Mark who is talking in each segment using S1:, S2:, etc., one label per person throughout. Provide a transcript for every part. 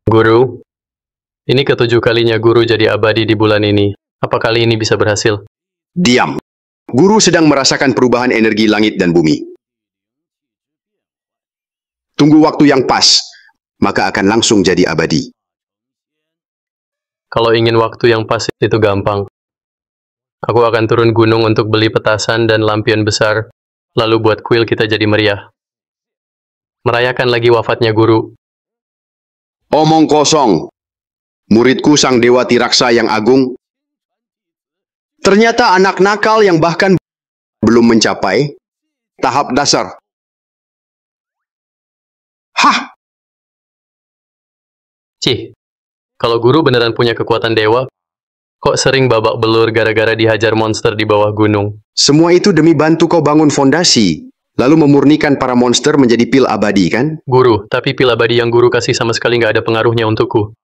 S1: Guru, ini ketujuh kalinya guru jadi abadi di bulan ini. Apa kali ini bisa berhasil?
S2: Diam. Guru sedang merasakan perubahan energi langit dan bumi. Tunggu waktu yang pas, maka akan langsung jadi abadi.
S1: Kalau ingin waktu yang pas itu gampang. Aku akan turun gunung untuk beli petasan dan lampion besar, lalu buat kuil kita jadi meriah. Merayakan lagi wafatnya guru.
S2: Omong kosong. Muridku sang dewa Tiraksa yang agung. Ternyata anak nakal yang bahkan belum mencapai tahap dasar. Hah!
S1: Cih, kalau guru beneran punya kekuatan dewa, kok sering babak belur gara-gara dihajar monster di bawah gunung?
S2: Semua itu demi bantu kau bangun fondasi, lalu memurnikan para monster menjadi pil abadi, kan?
S1: Guru, tapi pil abadi yang guru kasih sama sekali nggak ada pengaruhnya untukku.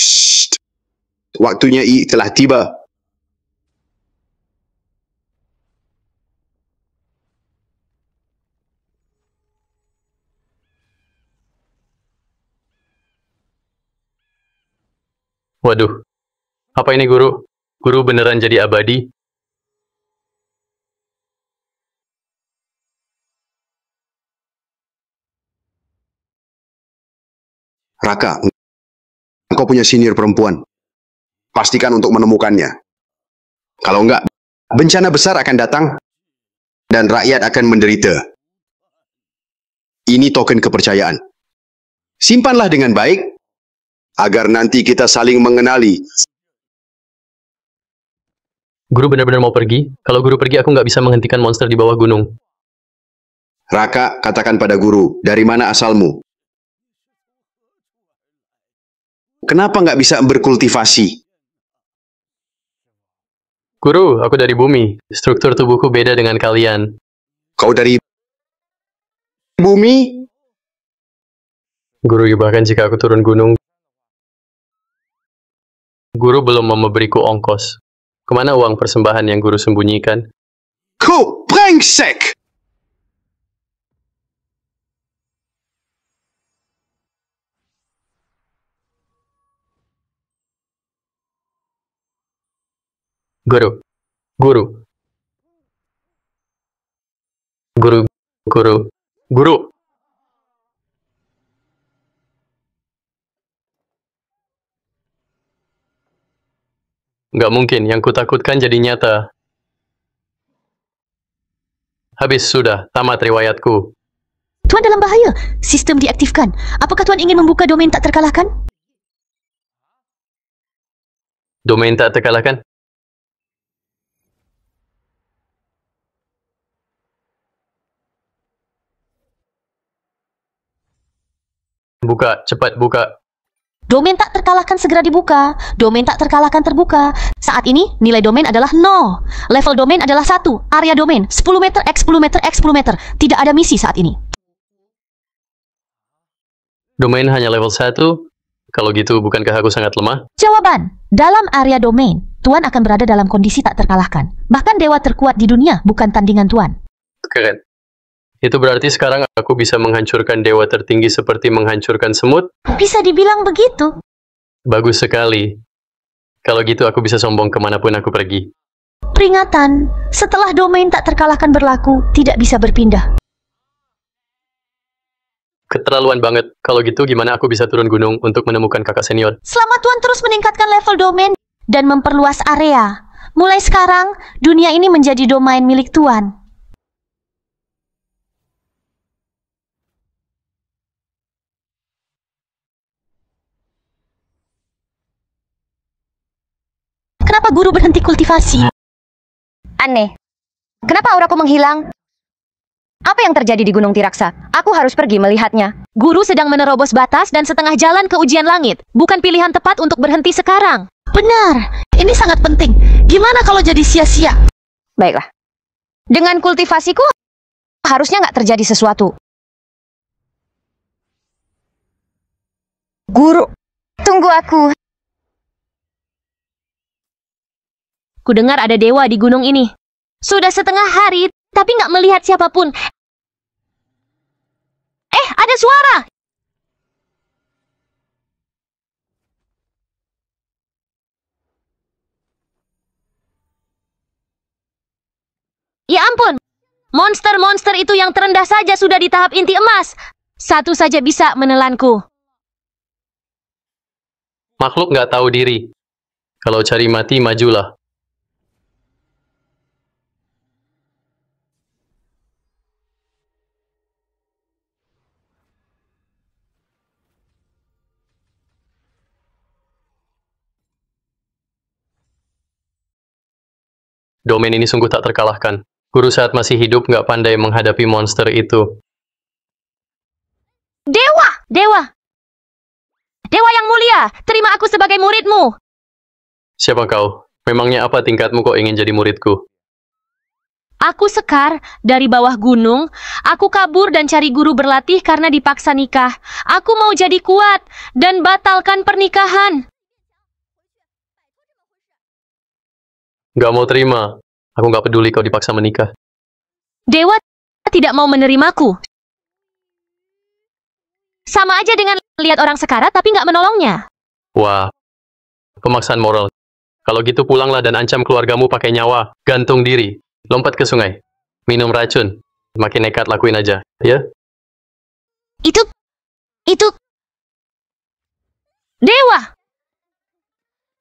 S2: Shh. Waktunya telah tiba.
S1: Waduh, apa ini guru? Guru beneran jadi abadi?
S2: Raka, engkau punya senior perempuan. Pastikan untuk menemukannya. Kalau enggak, bencana besar akan datang dan rakyat akan menderita. Ini token kepercayaan. Simpanlah dengan baik, agar nanti kita saling mengenali.
S1: Guru benar-benar mau pergi? Kalau guru pergi, aku nggak bisa menghentikan monster di bawah gunung.
S2: Raka, katakan pada guru, dari mana asalmu? Kenapa nggak bisa berkultivasi?
S1: Guru, aku dari bumi. Struktur tubuhku beda dengan kalian.
S2: Kau dari bumi?
S1: Guru, bahkan jika aku turun gunung, guru belum mau memberiku ongkos. Kemana uang persembahan yang guru sembunyikan?
S2: Kau brengsek!
S1: Guru, guru, guru, guru, guru. Nggak mungkin, yang kutakutkan jadi nyata. Habis sudah, tamat riwayatku.
S3: Tuan dalam bahaya. Sistem diaktifkan. Apakah Tuan ingin membuka domain tak terkalahkan?
S1: Domain tak terkalahkan? Buka, cepat buka.
S3: Domain tak terkalahkan segera dibuka. Domain tak terkalahkan terbuka. Saat ini, nilai domain adalah 0. Level domain adalah 1. Area domain 10 meter x 10 meter x 10 meter. Tidak ada misi saat ini.
S1: Domain hanya level 1? Kalau gitu, bukankah aku sangat lemah?
S3: Jawaban. Dalam area domain, Tuan akan berada dalam kondisi tak terkalahkan. Bahkan dewa terkuat di dunia bukan tandingan Tuan.
S1: Keren. Itu berarti sekarang aku bisa menghancurkan dewa tertinggi seperti menghancurkan semut?
S3: Bisa dibilang begitu.
S1: Bagus sekali. Kalau gitu aku bisa sombong kemanapun aku pergi.
S3: Peringatan, setelah domain tak terkalahkan berlaku, tidak bisa berpindah.
S1: Keterlaluan banget. Kalau gitu gimana aku bisa turun gunung untuk menemukan kakak senior?
S3: Selama Tuan terus meningkatkan level domain dan memperluas area, mulai sekarang, dunia ini menjadi domain milik Tuan. Kenapa guru berhenti kultivasi?
S4: Aneh. Kenapa auraku menghilang? Apa yang terjadi di Gunung Tiraksa? Aku harus pergi melihatnya.
S3: Guru sedang menerobos batas dan setengah jalan ke ujian langit. Bukan pilihan tepat untuk berhenti sekarang. Benar, ini sangat penting. Gimana kalau jadi sia-sia?
S4: Baiklah. Dengan kultivasiku, harusnya nggak terjadi sesuatu. Guru, tunggu aku.
S3: Kudengar ada dewa di gunung ini. Sudah setengah hari, tapi nggak melihat siapapun. ada suara! Ya ampun! Monster-monster itu yang terendah saja sudah di tahap inti emas. Satu saja bisa menelanku.
S1: Makhluk nggak tahu diri. Kalau cari mati, majulah. Domain ini sungguh tak terkalahkan. Guru saat masih hidup nggak pandai menghadapi monster itu.
S3: Dewa! Dewa! Dewa yang mulia, terima aku sebagai muridmu.
S1: Siapa kau? Memangnya apa tingkatmu kok ingin jadi muridku?
S3: Aku Sekar, dari bawah gunung. Aku kabur dan cari guru berlatih karena dipaksa nikah. Aku mau jadi kuat dan batalkan pernikahan.
S1: Nggak mau terima. Aku nggak peduli kau dipaksa menikah.
S3: Dewa tidak mau menerimaku. Sama aja dengan lihat orang sekarat tapi nggak menolongnya.
S1: Wah, pemaksaan moral. Kalau gitu pulanglah dan ancam keluargamu pakai nyawa. Gantung diri. Lompat ke sungai. Minum racun. Makin nekat lakuin aja, ya?
S3: Itu... Dewa!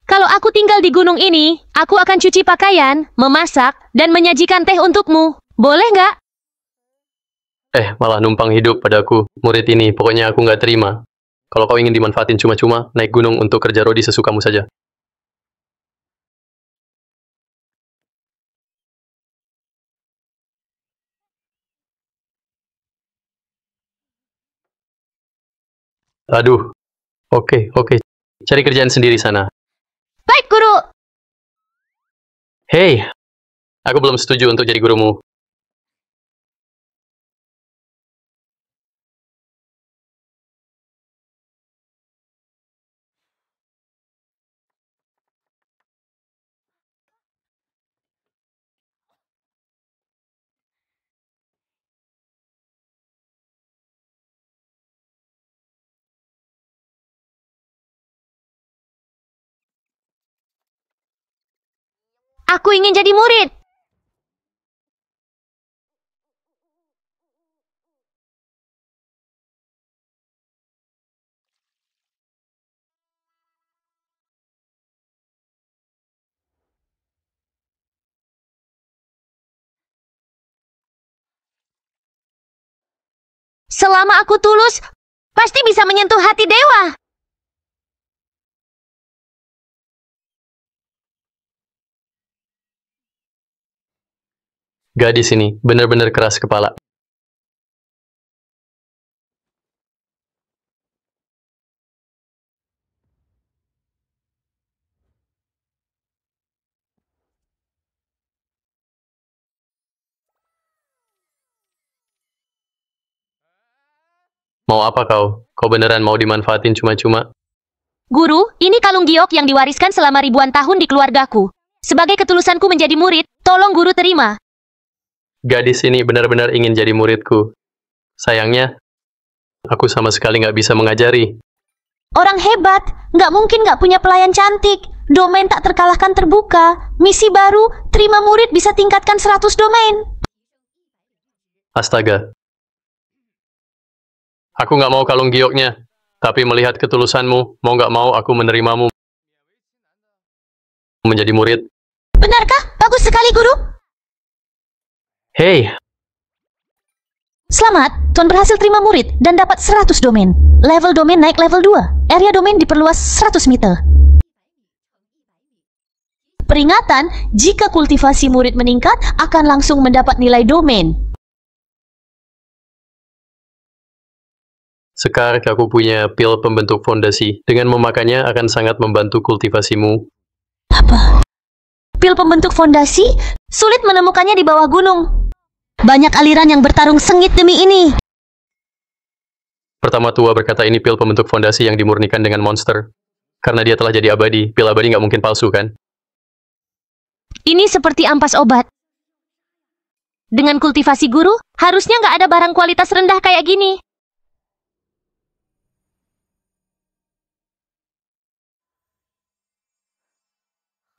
S3: Kalau aku tinggal di gunung ini, aku akan cuci pakaian, memasak, dan menyajikan teh untukmu. Boleh nggak?
S1: Malah numpang hidup padaku. Murid ini, pokoknya aku nggak terima. Kalau kau ingin dimanfaatin cuma-cuma, naik gunung untuk kerja rodi sesukamu saja. Aduh. Oke. Cari kerjaan sendiri sana.
S3: Baik, guru.
S1: Hei, aku belum setuju untuk jadi gurumu.
S3: Aku ingin jadi murid. Selama aku tulus, pasti bisa menyentuh hati dewa.
S1: Gadis ini benar-benar keras kepala. Mau apa kau? Kau beneran mau dimanfaatin cuma-cuma?
S3: Guru, ini kalung giok yang diwariskan selama ribuan tahun di keluargaku. Sebagai ketulusanku menjadi murid, tolong guru terima.
S1: Gadis ini benar-benar ingin jadi muridku. Sayangnya, aku sama sekali nggak bisa mengajari.
S3: Orang hebat, nggak mungkin nggak punya pelayan cantik. Domain tak terkalahkan terbuka. Misi baru, terima murid bisa tingkatkan 100 domain.
S1: Astaga. Aku nggak mau kalung gioknya. Tapi melihat ketulusanmu, mau nggak mau aku menerimamu menjadi murid.
S3: Benarkah? Bagus sekali, guru.
S1: Hei,
S3: Selamat, Tuan berhasil terima murid dan dapat 100 domain. Level domain naik level 2. Area domain diperluas 100 meter. Peringatan, jika kultivasi murid meningkat, akan langsung mendapat nilai domain.
S1: sekarang aku punya pil pembentuk fondasi. Dengan memakannya akan sangat membantu kultivasimu.
S3: Apa? Pil pembentuk fondasi? Sulit menemukannya di bawah gunung. Banyak aliran yang bertarung sengit demi ini.
S1: Pertama tua berkata ini pil pembentuk fondasi yang dimurnikan dengan monster. Karena dia telah jadi abadi, pil abadi nggak mungkin palsu kan?
S3: Ini seperti ampas obat. Dengan kultivasi guru, harusnya nggak ada barang kualitas rendah kayak gini.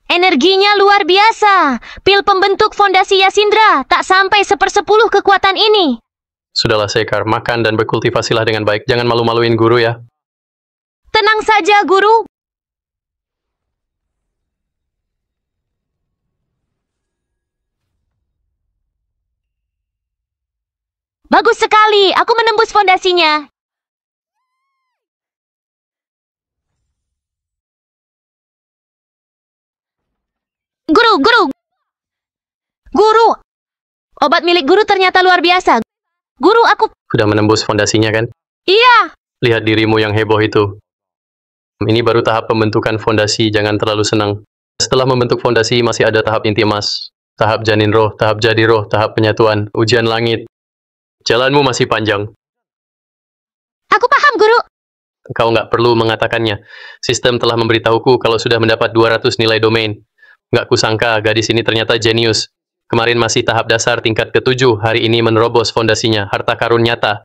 S4: Energinya luar biasa. Pil pembentuk fondasi Yasindra tak sampai 1/10 kekuatan ini.
S1: Sudahlah Sekar, makan dan berkultivasilah dengan baik. Jangan malu-maluin guru ya.
S4: Tenang saja, Guru. Bagus sekali, aku menembus fondasinya. Guru, obat milik guru ternyata luar biasa. Guru, aku...
S1: Sudah menembus fondasinya kan?
S4: Iya,
S1: Lihat dirimu yang heboh itu. Ini baru tahap pembentukan fondasi, jangan terlalu senang. Setelah membentuk fondasi masih ada tahap inti emas, tahap janin roh, tahap jadi roh, tahap penyatuan, ujian langit. Jalanmu masih panjang.
S4: aku paham, Guru.
S1: Kau nggak perlu mengatakannya. Sistem telah memberitahuku kalau sudah mendapat 200 nilai domain. Nggak kusangka gadis ini ternyata jenius. Kemarin masih tahap dasar tingkat ke-7, hari ini menerobos fondasinya, harta karun nyata.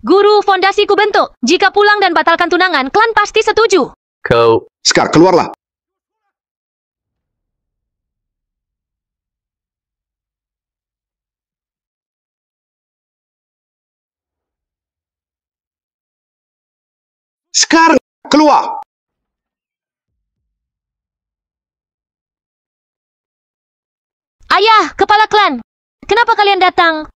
S4: Guru, fondasiku bentuk. Jika pulang dan batalkan tunangan, klan pasti setuju.
S1: Kau...
S2: Sekar, keluarlah. Sekar, keluar.
S4: Ayah, kepala klan. Kenapa kalian datang?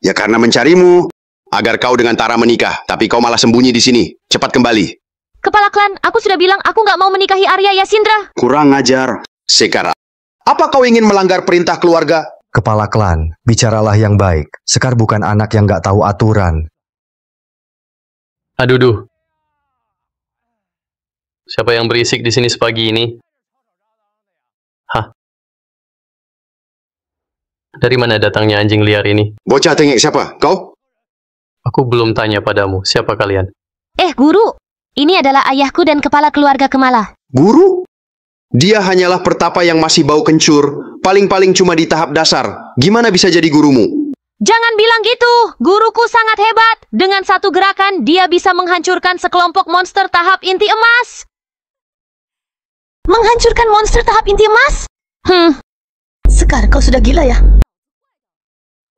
S2: Ya karena mencarimu, agar kau dengan Tara menikah, tapi kau malah sembunyi di sini. Cepat kembali.
S4: Kepala klan, aku sudah bilang aku nggak mau menikahi Arya Yasindra.
S2: Kurang ajar. Sekar, apa kau ingin melanggar perintah keluarga?
S5: Kepala klan, bicaralah yang baik. Sekar bukan anak yang nggak tahu aturan.
S1: Aduh, duh. Siapa yang berisik di sini sepagi ini? Hah? Dari mana datangnya anjing liar ini?
S2: Bocah tengek siapa? Kau?
S1: Aku belum tanya padamu, siapa kalian?
S4: Guru, ini adalah ayahku dan kepala keluarga Kemala.
S2: Guru? Dia hanyalah pertapa yang masih bau kencur. Paling-paling cuma di tahap dasar. Gimana bisa jadi gurumu?
S4: Jangan bilang gitu, guruku sangat hebat. Dengan satu gerakan, dia bisa menghancurkan sekelompok monster tahap inti emas.
S3: Menghancurkan monster tahap inti emas? Sekar, kau sudah gila ya?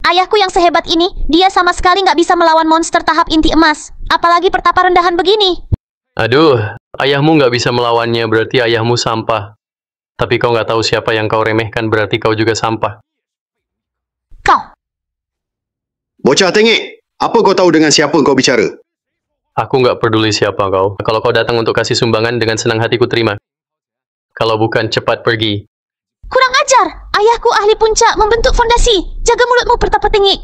S4: Ayahku yang sehebat ini, dia sama sekali nggak bisa melawan monster tahap inti emas. Apalagi pertapa rendahan begini.
S1: Aduh, ayahmu nggak bisa melawannya, berarti ayahmu sampah. Tapi kau nggak tahu siapa yang kau remehkan, berarti kau juga sampah.
S3: Kau.
S2: Bocah tengek, apa kau tahu dengan siapa kau bicara?
S1: Aku nggak peduli siapa kau. Kalau kau datang untuk kasih sumbangan, dengan senang hatiku terima. Kalau bukan, cepat pergi.
S3: Kurang ajar! Ayahku ahli puncak membentuk fondasi. Jaga mulutmu, pertapa tengik.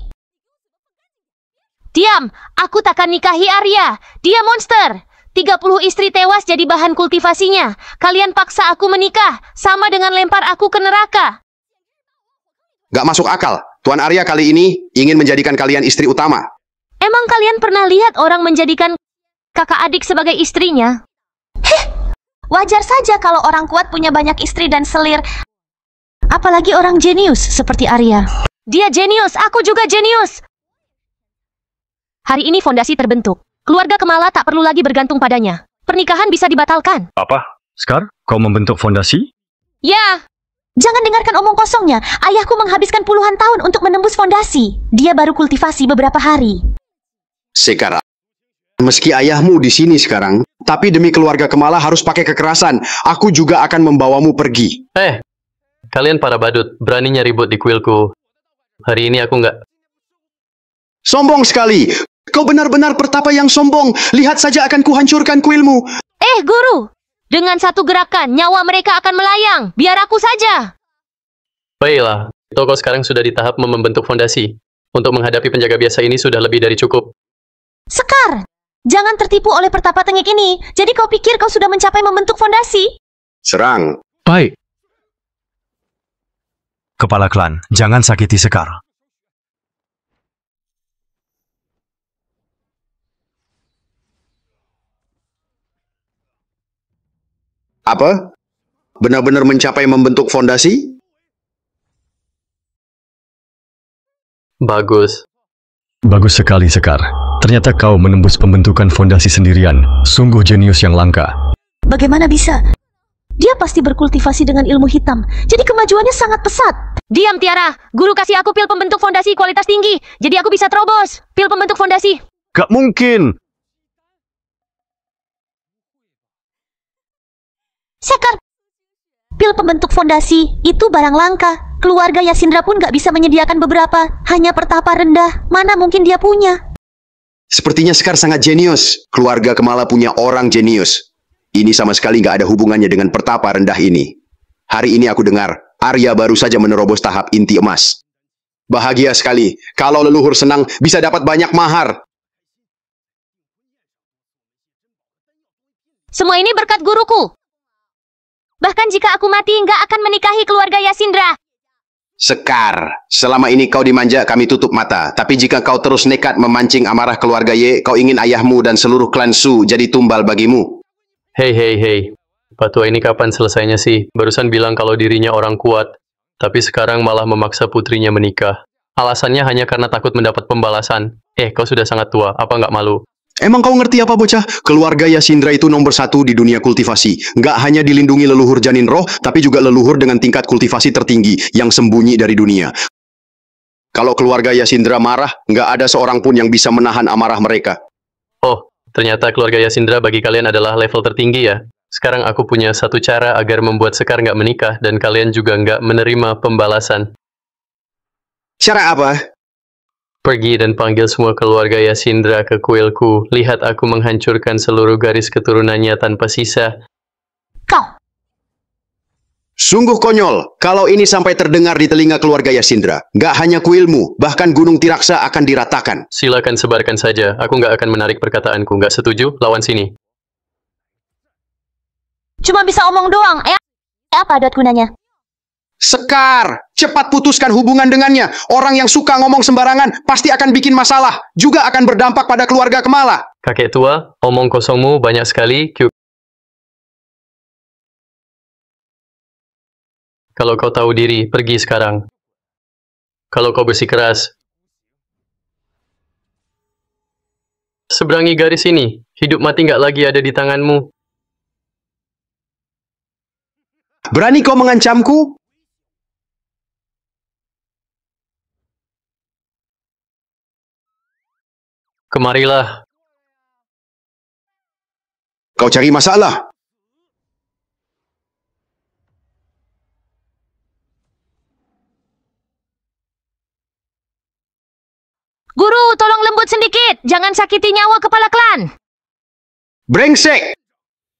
S4: Diam, aku takkan nikahi Arya. Dia monster. 30 istri tewas jadi bahan kultivasinya. Kalian paksa aku menikah, sama dengan lempar aku ke neraka.
S2: Gak masuk akal. Tuan Arya kali ini ingin menjadikan kalian istri utama.
S4: Emang kalian pernah lihat orang menjadikan kakak adik sebagai istrinya?
S3: Wajar saja kalau orang kuat punya banyak istri dan selir. Apalagi orang jenius seperti Arya.
S4: Dia jenius, aku juga jenius. Hari ini fondasi terbentuk. Keluarga Kemala tak perlu lagi bergantung padanya. Pernikahan bisa dibatalkan.
S5: Apa? Sekar, kau membentuk fondasi?
S4: Ya.
S3: Jangan dengarkan omong kosongnya. Ayahku menghabiskan puluhan tahun untuk menembus fondasi. Dia baru kultivasi beberapa hari.
S2: Sekar, meski ayahmu di sini sekarang, tapi demi keluarga Kemala harus pakai kekerasan. Aku juga akan membawamu pergi.
S1: Kalian para badut, beraninya ribut di kuilku. Hari ini aku nggak...
S2: Sombong sekali. Kau benar-benar pertapa yang sombong. Lihat saja akan kuhancurkan kuilmu.
S4: Guru. Dengan satu gerakan, nyawa mereka akan melayang. Biar aku saja.
S1: Baiklah, toko sekarang sudah di tahap membentuk fondasi. Untuk menghadapi penjaga biasa ini sudah lebih dari cukup.
S3: Sekar, jangan tertipu oleh pertapa tengik ini. Jadi kau pikir kau sudah mencapai membentuk fondasi?
S2: Serang.
S5: Baik. Kepala klan, jangan sakiti Sekar.
S2: Apa? Benar-benar mencapai membentuk fondasi?
S1: Bagus.
S5: Bagus sekali, Sekar. Ternyata kau menembus pembentukan fondasi sendirian. Sungguh jenius yang langka.
S3: Bagaimana bisa? Dia pasti berkultivasi dengan ilmu hitam. Jadi kemajuannya sangat pesat.
S4: Diam Tiara, guru kasih aku pil pembentuk fondasi kualitas tinggi. Jadi aku bisa terobos. Pil pembentuk fondasi.
S6: Gak mungkin.
S3: Sekar, pil pembentuk fondasi itu barang langka. Keluarga Yasindra pun gak bisa menyediakan beberapa. Hanya pertapa rendah. Mana mungkin dia punya?
S2: Sepertinya Sekar sangat jenius. Keluarga Kemala punya orang jenius. Ini sama sekali nggak ada hubungannya dengan pertapa rendah ini. Hari ini aku dengar, Arya baru saja menerobos tahap inti emas. Bahagia sekali. Kalau leluhur senang, bisa dapat banyak mahar.
S4: Semua ini berkat guruku. Bahkan jika aku mati, nggak akan menikahi keluarga Yasindra.
S2: Sekar, selama ini kau dimanja, kami tutup mata. Tapi jika kau terus nekat memancing amarah keluarga Ye, kau ingin ayahmu dan seluruh klan Su jadi tumbal bagimu.
S1: Hei. Pak Tua ini kapan selesainya sih? Barusan bilang kalau dirinya orang kuat, tapi sekarang malah memaksa putrinya menikah. Alasannya hanya karena takut mendapat pembalasan. Kau sudah sangat tua, apa nggak malu?
S2: Emang kau ngerti apa bocah? Keluarga Yasindra itu nomor 1 di dunia kultivasi. Nggak hanya dilindungi leluhur janin roh, tapi juga leluhur dengan tingkat kultivasi tertinggi yang sembunyi dari dunia. Kalau keluarga Yasindra marah, nggak ada seorang pun yang bisa menahan amarah mereka.
S1: Oh, ternyata keluarga Yasindra bagi kalian adalah level tertinggi ya? Sekarang aku punya satu cara agar membuat Sekar nggak menikah dan kalian juga nggak menerima pembalasan.
S2: Cara apa?
S1: Pergi dan panggil semua keluarga Yasindra ke kuilku. Lihat aku menghancurkan seluruh garis keturunannya tanpa sisa.
S3: Kau.
S2: Sungguh konyol, kalau ini sampai terdengar di telinga keluarga Yasindra. Nggak hanya kuilmu, bahkan Gunung Tiraksa akan diratakan.
S1: Silakan sebarkan saja, aku nggak akan menarik perkataanku. Nggak setuju, lawan sini.
S3: Cuma bisa omong doang. Apa adat gunanya?
S2: Sekar, cepat putuskan hubungan dengannya. Orang yang suka ngomong sembarangan pasti akan bikin masalah. Juga akan berdampak pada keluarga Kemala.
S1: Kakek tua, omong kosongmu banyak sekali. Kalau kau tahu diri, pergi sekarang. Kalau kau bersikeras, seberangi garis ini. Hidup mati nggak lagi ada di tanganmu.
S2: Berani kau mengancamku?
S1: Kemarilah.
S2: Kau cari masalah.
S4: Guru, tolong lembut sedikit. Jangan sakiti nyawa kepala klan.
S2: Brengsek!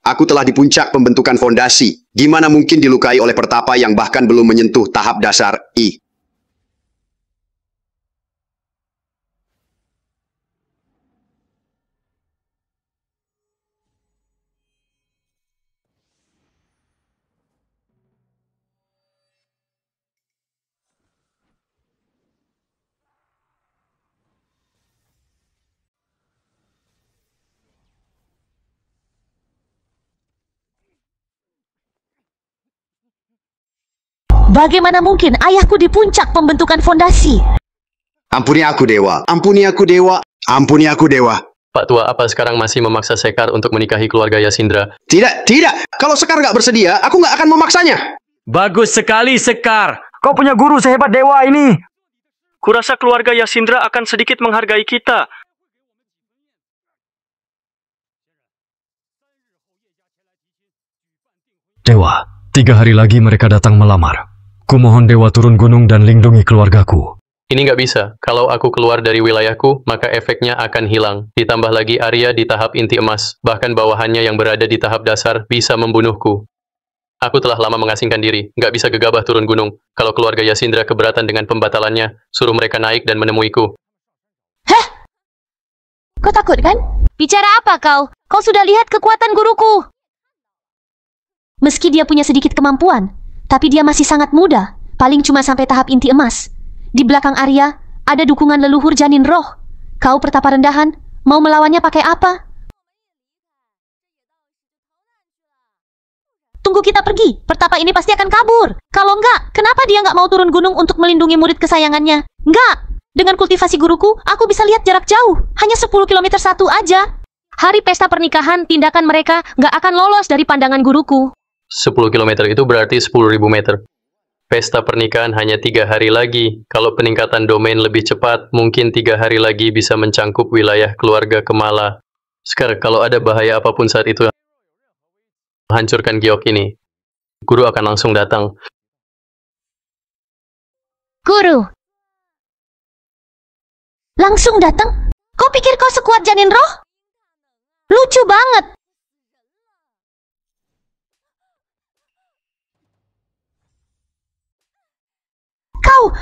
S2: Aku telah di puncak pembentukan fondasi. Gimana mungkin dilukai oleh pertapa yang bahkan belum menyentuh tahap dasar I?
S3: Bagaimana mungkin ayahku di puncak pembentukan fondasi?
S2: Ampuni aku, Dewa. Ampuni aku, Dewa. Ampuni aku, Dewa.
S1: Pak Tua, apa sekarang masih memaksa Sekar untuk menikahi keluarga Yasindra?
S2: Tidak. Kalau Sekar nggak bersedia, aku nggak akan memaksanya.
S6: Bagus sekali, Sekar. Kau punya guru sehebat Dewa ini.
S1: Kurasa keluarga Yasindra akan sedikit menghargai kita.
S5: Dewa, 3 hari lagi mereka datang melamar. Kumohon Dewa turun gunung dan lindungi keluargaku.
S1: Ini nggak bisa. Kalau aku keluar dari wilayahku, maka efeknya akan hilang. Ditambah lagi Arya di tahap inti emas. Bahkan bawahannya yang berada di tahap dasar bisa membunuhku. Aku telah lama mengasingkan diri. Nggak bisa gegabah turun gunung. Kalau keluarga Yasindra keberatan dengan pembatalannya, suruh mereka naik dan menemuiku.
S3: Hah? Kau takut kan?
S4: Bicara apa kau? Kau sudah lihat kekuatan guruku.
S3: Meski dia punya sedikit kemampuan, tapi dia masih sangat muda. Paling cuma sampai tahap inti emas. Di belakang Arya, ada dukungan leluhur janin roh. Kau pertapa rendahan, mau melawannya pakai apa? Tunggu kita pergi, pertapa ini pasti akan kabur. Kalau enggak, kenapa dia nggak mau turun gunung untuk melindungi murid kesayangannya? Enggak, dengan kultivasi guruku, aku bisa lihat jarak jauh. Hanya 10 km satu aja.
S4: Hari pesta pernikahan, tindakan mereka nggak akan lolos dari pandangan guruku.
S1: 10 kilometer itu berarti 10.000 meter. Pesta pernikahan hanya 3 hari lagi. Kalau peningkatan domain lebih cepat, mungkin 3 hari lagi bisa mencangkup wilayah keluarga Kemala. Sekarang, kalau ada bahaya apapun saat itu, hancurkan giok ini. Guru akan langsung datang.
S4: Guru,
S3: Langsung datang? Kau pikir kau sekuat janin roh? Lucu banget.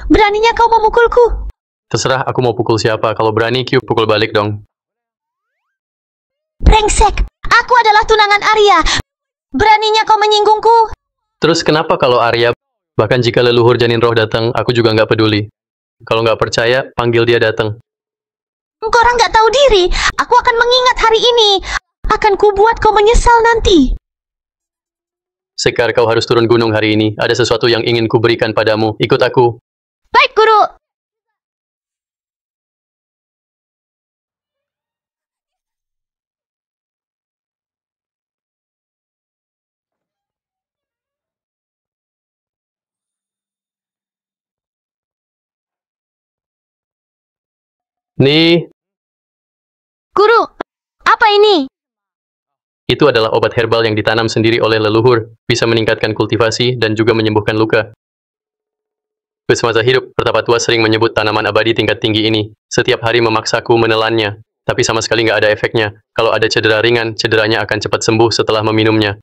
S3: Beraninya kau memukulku.
S1: Terserah aku mau pukul siapa. Kalau berani, Q pukul balik dong.
S3: Brengsek, aku adalah tunangan Arya. Beraninya kau menyinggungku.
S1: Terus kenapa kalau Arya, bahkan jika leluhur janin roh datang, aku juga nggak peduli. Kalau nggak percaya, panggil dia datang.
S3: Engkau orang nggak tahu diri. Aku akan mengingat hari ini. Akan kubuat kau menyesal nanti.
S1: Sekar, kau harus turun gunung hari ini. Ada sesuatu yang ingin kuberikan padamu. Ikut aku.
S4: baik guru.
S1: Nih,
S4: Guru, apa ini?
S1: itu adalah obat herbal yang ditanam sendiri oleh leluhur. Bisa meningkatkan kultivasi dan juga menyembuhkan luka. Semasa hidup, pertapa tua sering menyebut tanaman abadi tingkat tinggi ini. Setiap hari memaksaku menelannya, tapi sama sekali nggak ada efeknya. Kalau ada cedera ringan, cederanya akan cepat sembuh setelah meminumnya.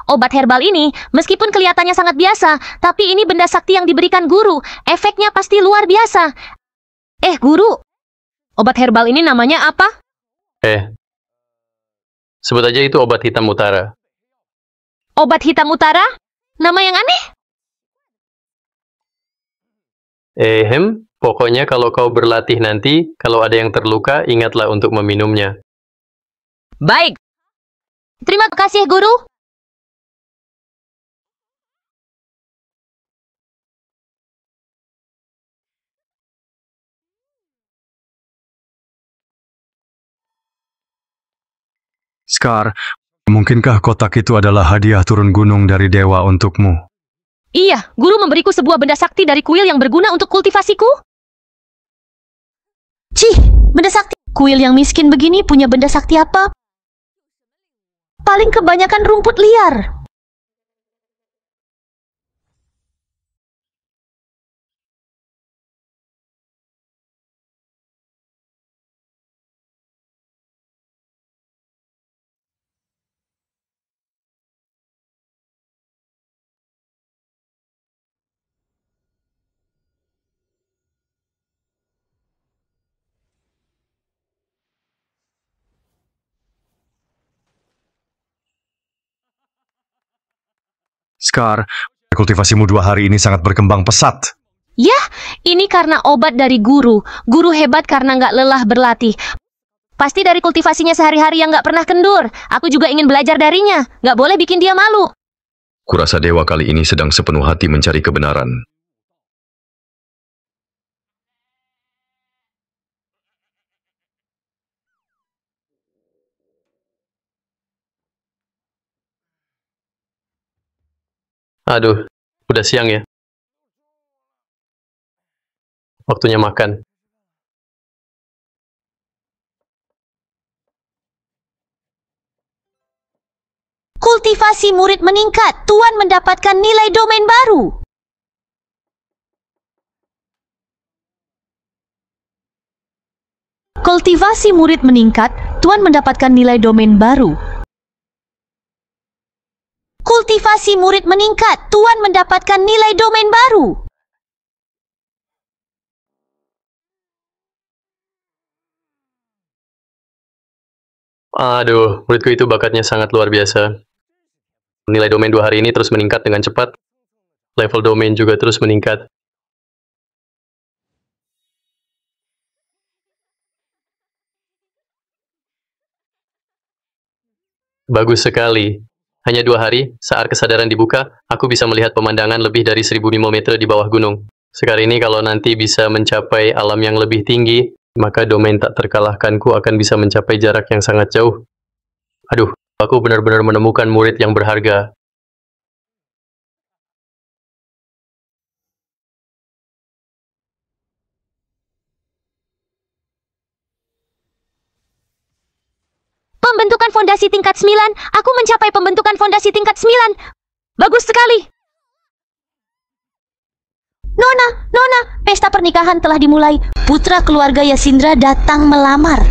S4: Obat herbal ini, meskipun kelihatannya sangat biasa, tapi ini benda sakti yang diberikan guru. Efeknya pasti luar biasa. Guru, obat herbal ini namanya apa?
S1: Sebut aja itu obat hitam utara.
S4: Obat hitam utara? Nama yang aneh?
S1: Pokoknya kalau kau berlatih nanti, kalau ada yang terluka, ingatlah untuk meminumnya.
S4: Baik. Terima kasih, guru.
S5: Scar, mungkinkah kotak itu adalah hadiah turun gunung dari dewa untukmu?
S4: Iya, guru memberiku sebuah benda sakti dari kuil yang berguna untuk kultivasiku.
S3: Cih, benda sakti. Kuil yang miskin begini punya benda sakti apa? Paling kebanyakan rumput liar.
S5: Scar, kultivasimu 2 hari ini sangat berkembang pesat.
S4: Yah, ini karena obat dari guru. Guru hebat karena nggak lelah berlatih. Pasti dari kultivasinya sehari-hari yang nggak pernah kendur. Aku juga ingin belajar darinya. Nggak boleh bikin dia malu.
S7: Kurasa dewa kali ini sedang sepenuh hati mencari kebenaran.
S1: Aduh, udah siang ya. Waktunya makan.
S3: Kultivasi murid meningkat. Tuan mendapatkan nilai domain baru. Kultivasi murid meningkat. Tuan mendapatkan nilai domain baru. Kultivasi murid meningkat. Tuan mendapatkan nilai domain baru.
S1: Aduh, muridku itu bakatnya sangat luar biasa. Nilai domain 2 hari ini terus meningkat dengan cepat. Level domain juga terus meningkat. Bagus sekali. Hanya 2 hari, saat kesadaran dibuka, aku bisa melihat pemandangan lebih dari 1.005 meter di bawah gunung. Sekarang ini kalau nanti bisa mencapai alam yang lebih tinggi, maka domain tak terkalahkanku akan bisa mencapai jarak yang sangat jauh. Aduh, aku benar-benar menemukan murid yang berharga.
S4: Pembentukan fondasi tingkat 9. Aku mencapai pembentukan fondasi tingkat 9. Bagus sekali.
S3: Nona, pesta pernikahan telah dimulai. Putra keluarga Yasindra datang melamar.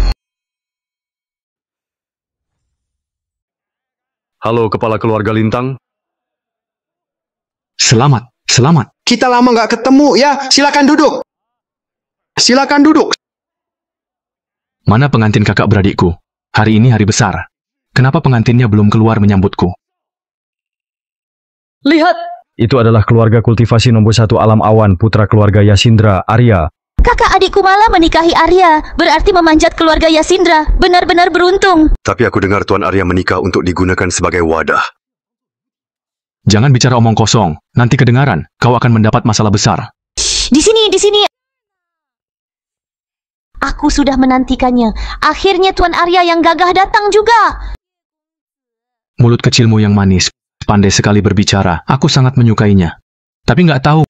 S5: Halo, Kepala Keluarga Lintang.
S2: Selamat. Kita lama nggak ketemu, ya. Silakan duduk.
S8: Mana pengantin kakak beradikku? Hari ini hari besar. Kenapa pengantinnya belum keluar menyambutku?
S6: Lihat,
S5: Itu adalah keluarga kultivasi nomor 1 Alam Awan, putra keluarga Yasindra, Arya.
S3: Kakak adikku malah menikahi Arya, berarti memanjat keluarga Yasindra. Benar-benar beruntung.
S7: Tapi aku dengar Tuan Arya menikah untuk digunakan sebagai wadah.
S8: Jangan bicara omong kosong. Nanti kedengaran, kau akan mendapat masalah besar.
S3: Di sini. Aku sudah menantikannya. Akhirnya Tuan Arya yang gagah datang juga.
S8: Mulut kecilmu yang manis, pandai sekali berbicara. Aku sangat menyukainya. Tapi nggak tahu,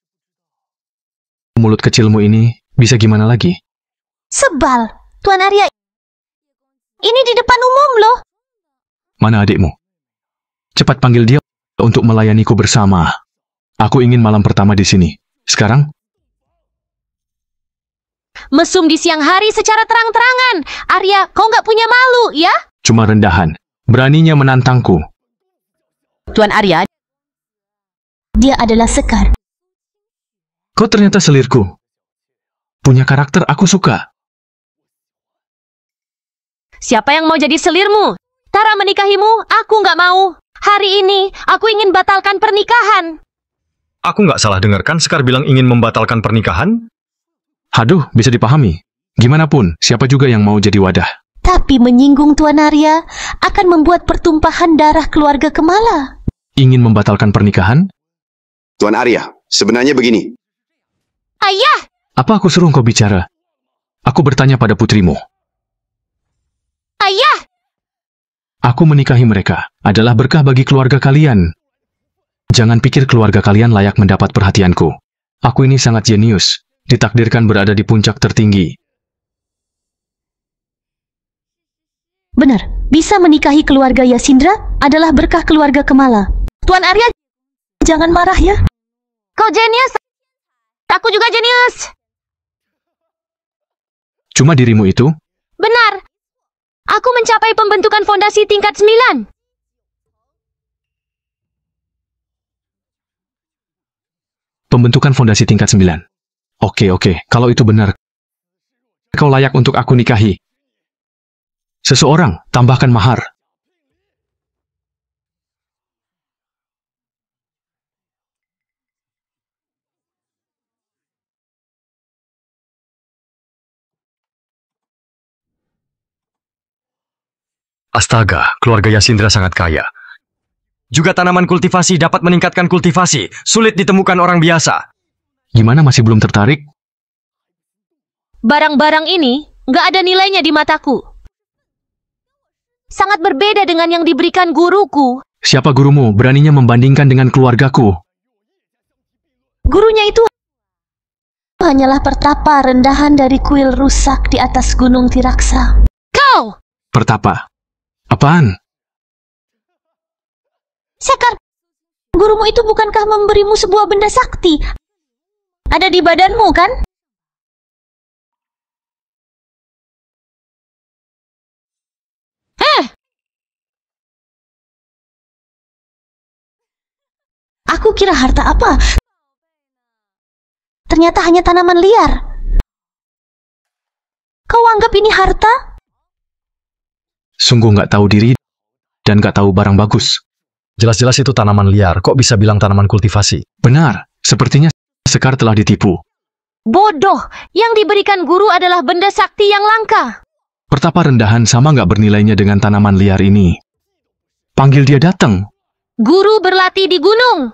S8: mulut kecilmu ini bisa gimana lagi?
S3: Sebal, Tuan Arya. Ini di depan umum loh.
S8: Mana adikmu? Cepat panggil dia untuk melayaniku bersama. Aku ingin malam pertama di sini. Sekarang?
S4: Mesum di siang hari secara terang-terangan. Arya, kau nggak punya malu, ya?
S8: Cuma rendahan. Beraninya menantangku.
S3: Tuan Arya, dia adalah Sekar.
S8: Kau ternyata selirku. Punya karakter aku suka.
S4: Siapa yang mau jadi selirmu? Tara menikahimu, aku nggak mau. Hari ini, aku ingin batalkan pernikahan.
S5: Aku nggak salah dengarkan Sekar bilang ingin membatalkan pernikahan?
S8: Haduh, bisa dipahami. Gimana pun, siapa juga yang mau jadi wadah.
S3: Tapi menyinggung Tuan Arya akan membuat pertumpahan darah keluarga Kemala.
S8: Ingin membatalkan pernikahan?
S2: Tuan Arya, sebenarnya begini.
S4: Ayah!
S8: Apa aku suruh kau bicara? Aku bertanya pada putrimu.
S4: Ayah!
S8: Aku menikahi mereka adalah berkah bagi keluarga kalian. Jangan pikir keluarga kalian layak mendapat perhatianku. Aku ini sangat jenius, ditakdirkan berada di puncak tertinggi.
S3: Benar, bisa menikahi keluarga Yasindra adalah berkah keluarga Kemala. Tuan Arya, jangan marah ya.
S4: Kau jenius! Aku juga jenius!
S8: Cuma dirimu itu?
S4: Benar! Aku mencapai pembentukan fondasi tingkat 9.
S8: Pembentukan fondasi tingkat 9. Oke, kalau itu benar, kau layak untuk aku nikahi. Seseorang, tambahkan mahar.
S5: Astaga, keluarga Yasindra sangat kaya. Juga tanaman kultivasi dapat meningkatkan kultivasi. Sulit ditemukan orang biasa.
S8: Gimana, masih belum tertarik?
S4: Barang-barang ini nggak ada nilainya di mataku. Sangat berbeda dengan yang diberikan guruku.
S8: Siapa gurumu beraninya membandingkan dengan keluargaku?
S3: Gurunya itu hanyalah pertapa rendahan dari kuil rusak di atas gunung Tiraksa.
S4: Kau!
S8: Pertapa? Apaan?
S3: Sekar, gurumu itu bukankah memberimu sebuah benda sakti? Ada di badanmu, kan? Aku kira harta apa? Ternyata hanya tanaman liar. Kau anggap ini harta?
S8: Sungguh nggak tahu diri dan nggak tahu barang bagus.
S5: Jelas-jelas itu tanaman liar, kok bisa bilang tanaman kultivasi?
S8: Benar, sepertinya Sekar telah ditipu.
S4: Bodoh! Yang diberikan guru adalah benda sakti yang langka.
S8: Pertapa rendahan sama nggak bernilainya dengan tanaman liar ini. Panggil dia datang.
S4: Guru berlatih di gunung.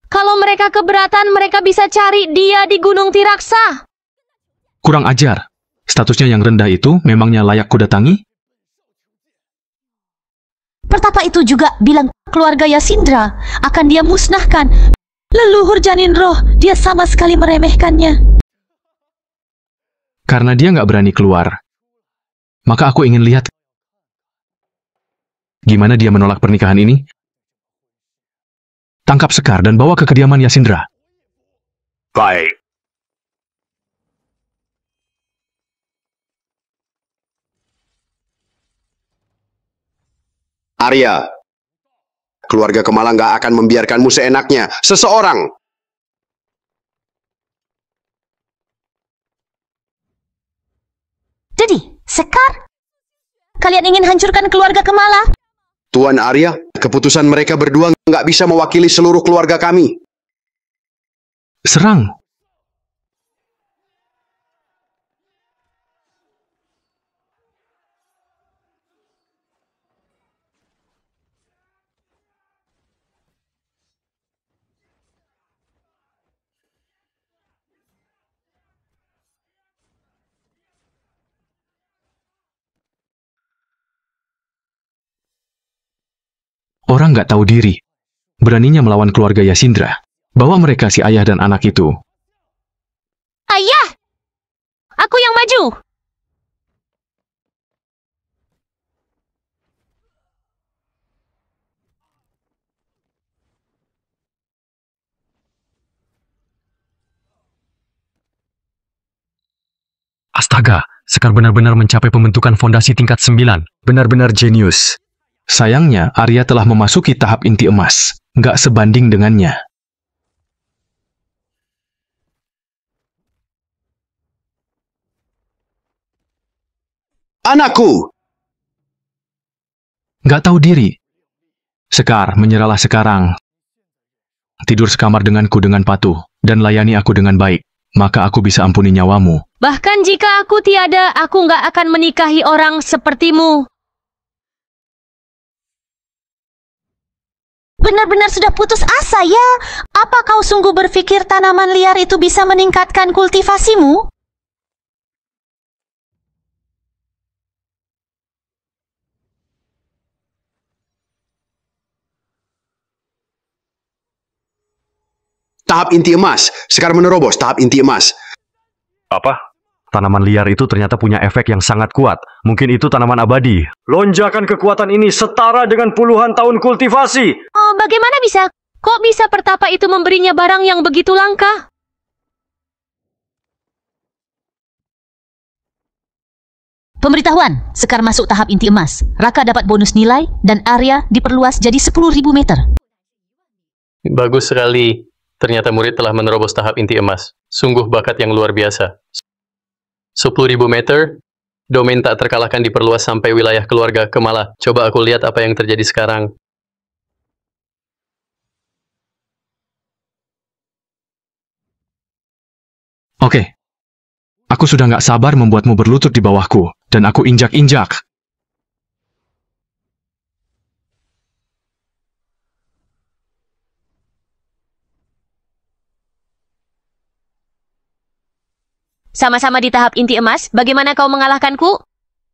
S4: Kalau mereka keberatan, mereka bisa cari dia di Gunung Tiraksa.
S8: Kurang ajar. Statusnya yang rendah itu memangnya layak kudatangi?
S3: Pertapa itu juga bilang keluarga Yasindra akan dia musnahkan. Leluhur janin roh, dia sama sekali meremehkannya.
S8: Karena dia nggak berani keluar, maka aku ingin lihat gimana dia menolak pernikahan ini. Tangkap Sekar dan bawa ke kediaman Yasindra.
S9: Baik.
S2: Arya, keluarga Kemala nggak akan membiarkanmu seenaknya. Seseorang.
S3: Jadi, Sekar, kalian ingin hancurkan keluarga Kemala?
S2: Tuan Arya, keputusan mereka berdua nggak bisa mewakili seluruh keluarga kami.
S8: Serang. Orang nggak tahu diri. Beraninya melawan keluarga Yasindra. Bawa mereka si ayah dan anak itu.
S4: Ayah! Aku yang maju!
S5: Astaga, Sekar benar-benar mencapai pembentukan fondasi tingkat 9. Benar-benar jenius.
S8: Sayangnya, Arya telah memasuki tahap inti emas. Nggak sebanding dengannya.
S2: Anakku!
S8: Nggak tahu diri. Sekar, menyerahlah sekarang. Tidur sekamar denganku dengan patuh, dan layani aku dengan baik. Maka aku bisa ampuni nyawamu.
S4: Bahkan jika aku tiada, aku nggak akan menikahi orang sepertimu.
S3: Benar-benar sudah putus asa ya? Apa kau sungguh berpikir tanaman liar itu bisa meningkatkan kultivasimu?
S2: Tahap inti emas. Sekar menerobos tahap inti emas.
S6: Apa?
S5: Tanaman liar itu ternyata punya efek yang sangat kuat. Mungkin itu tanaman abadi.
S6: Lonjakan kekuatan ini setara dengan puluhan tahun kultivasi.
S4: Oh, bagaimana bisa? Kok bisa Pertapa itu memberinya barang yang begitu langka?
S3: Pemberitahuan, Sekar masuk tahap inti emas. Raka dapat bonus nilai dan area diperluas jadi 10.000 meter.
S1: Bagus sekali. Ternyata murid telah menerobos tahap inti emas. Sungguh bakat yang luar biasa. 10.000 meter, domain tak terkalahkan diperluas sampai wilayah keluarga Kemala. Coba aku lihat apa yang terjadi sekarang.
S8: Oke. Aku sudah nggak sabar membuatmu berlutut di bawahku, dan aku injak-injak.
S4: Sama-sama di tahap inti emas, bagaimana kau mengalahkanku?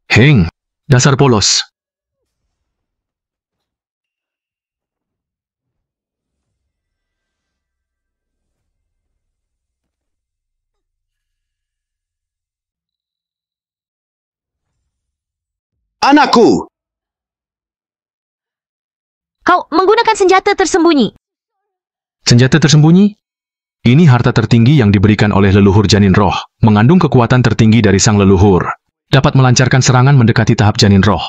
S8: Heng, dasar polos.
S2: Anakku!
S4: Kau menggunakan senjata tersembunyi.
S8: Senjata tersembunyi? Ini harta tertinggi yang diberikan oleh leluhur janin roh, mengandung kekuatan tertinggi dari sang leluhur. Dapat melancarkan serangan mendekati tahap janin roh.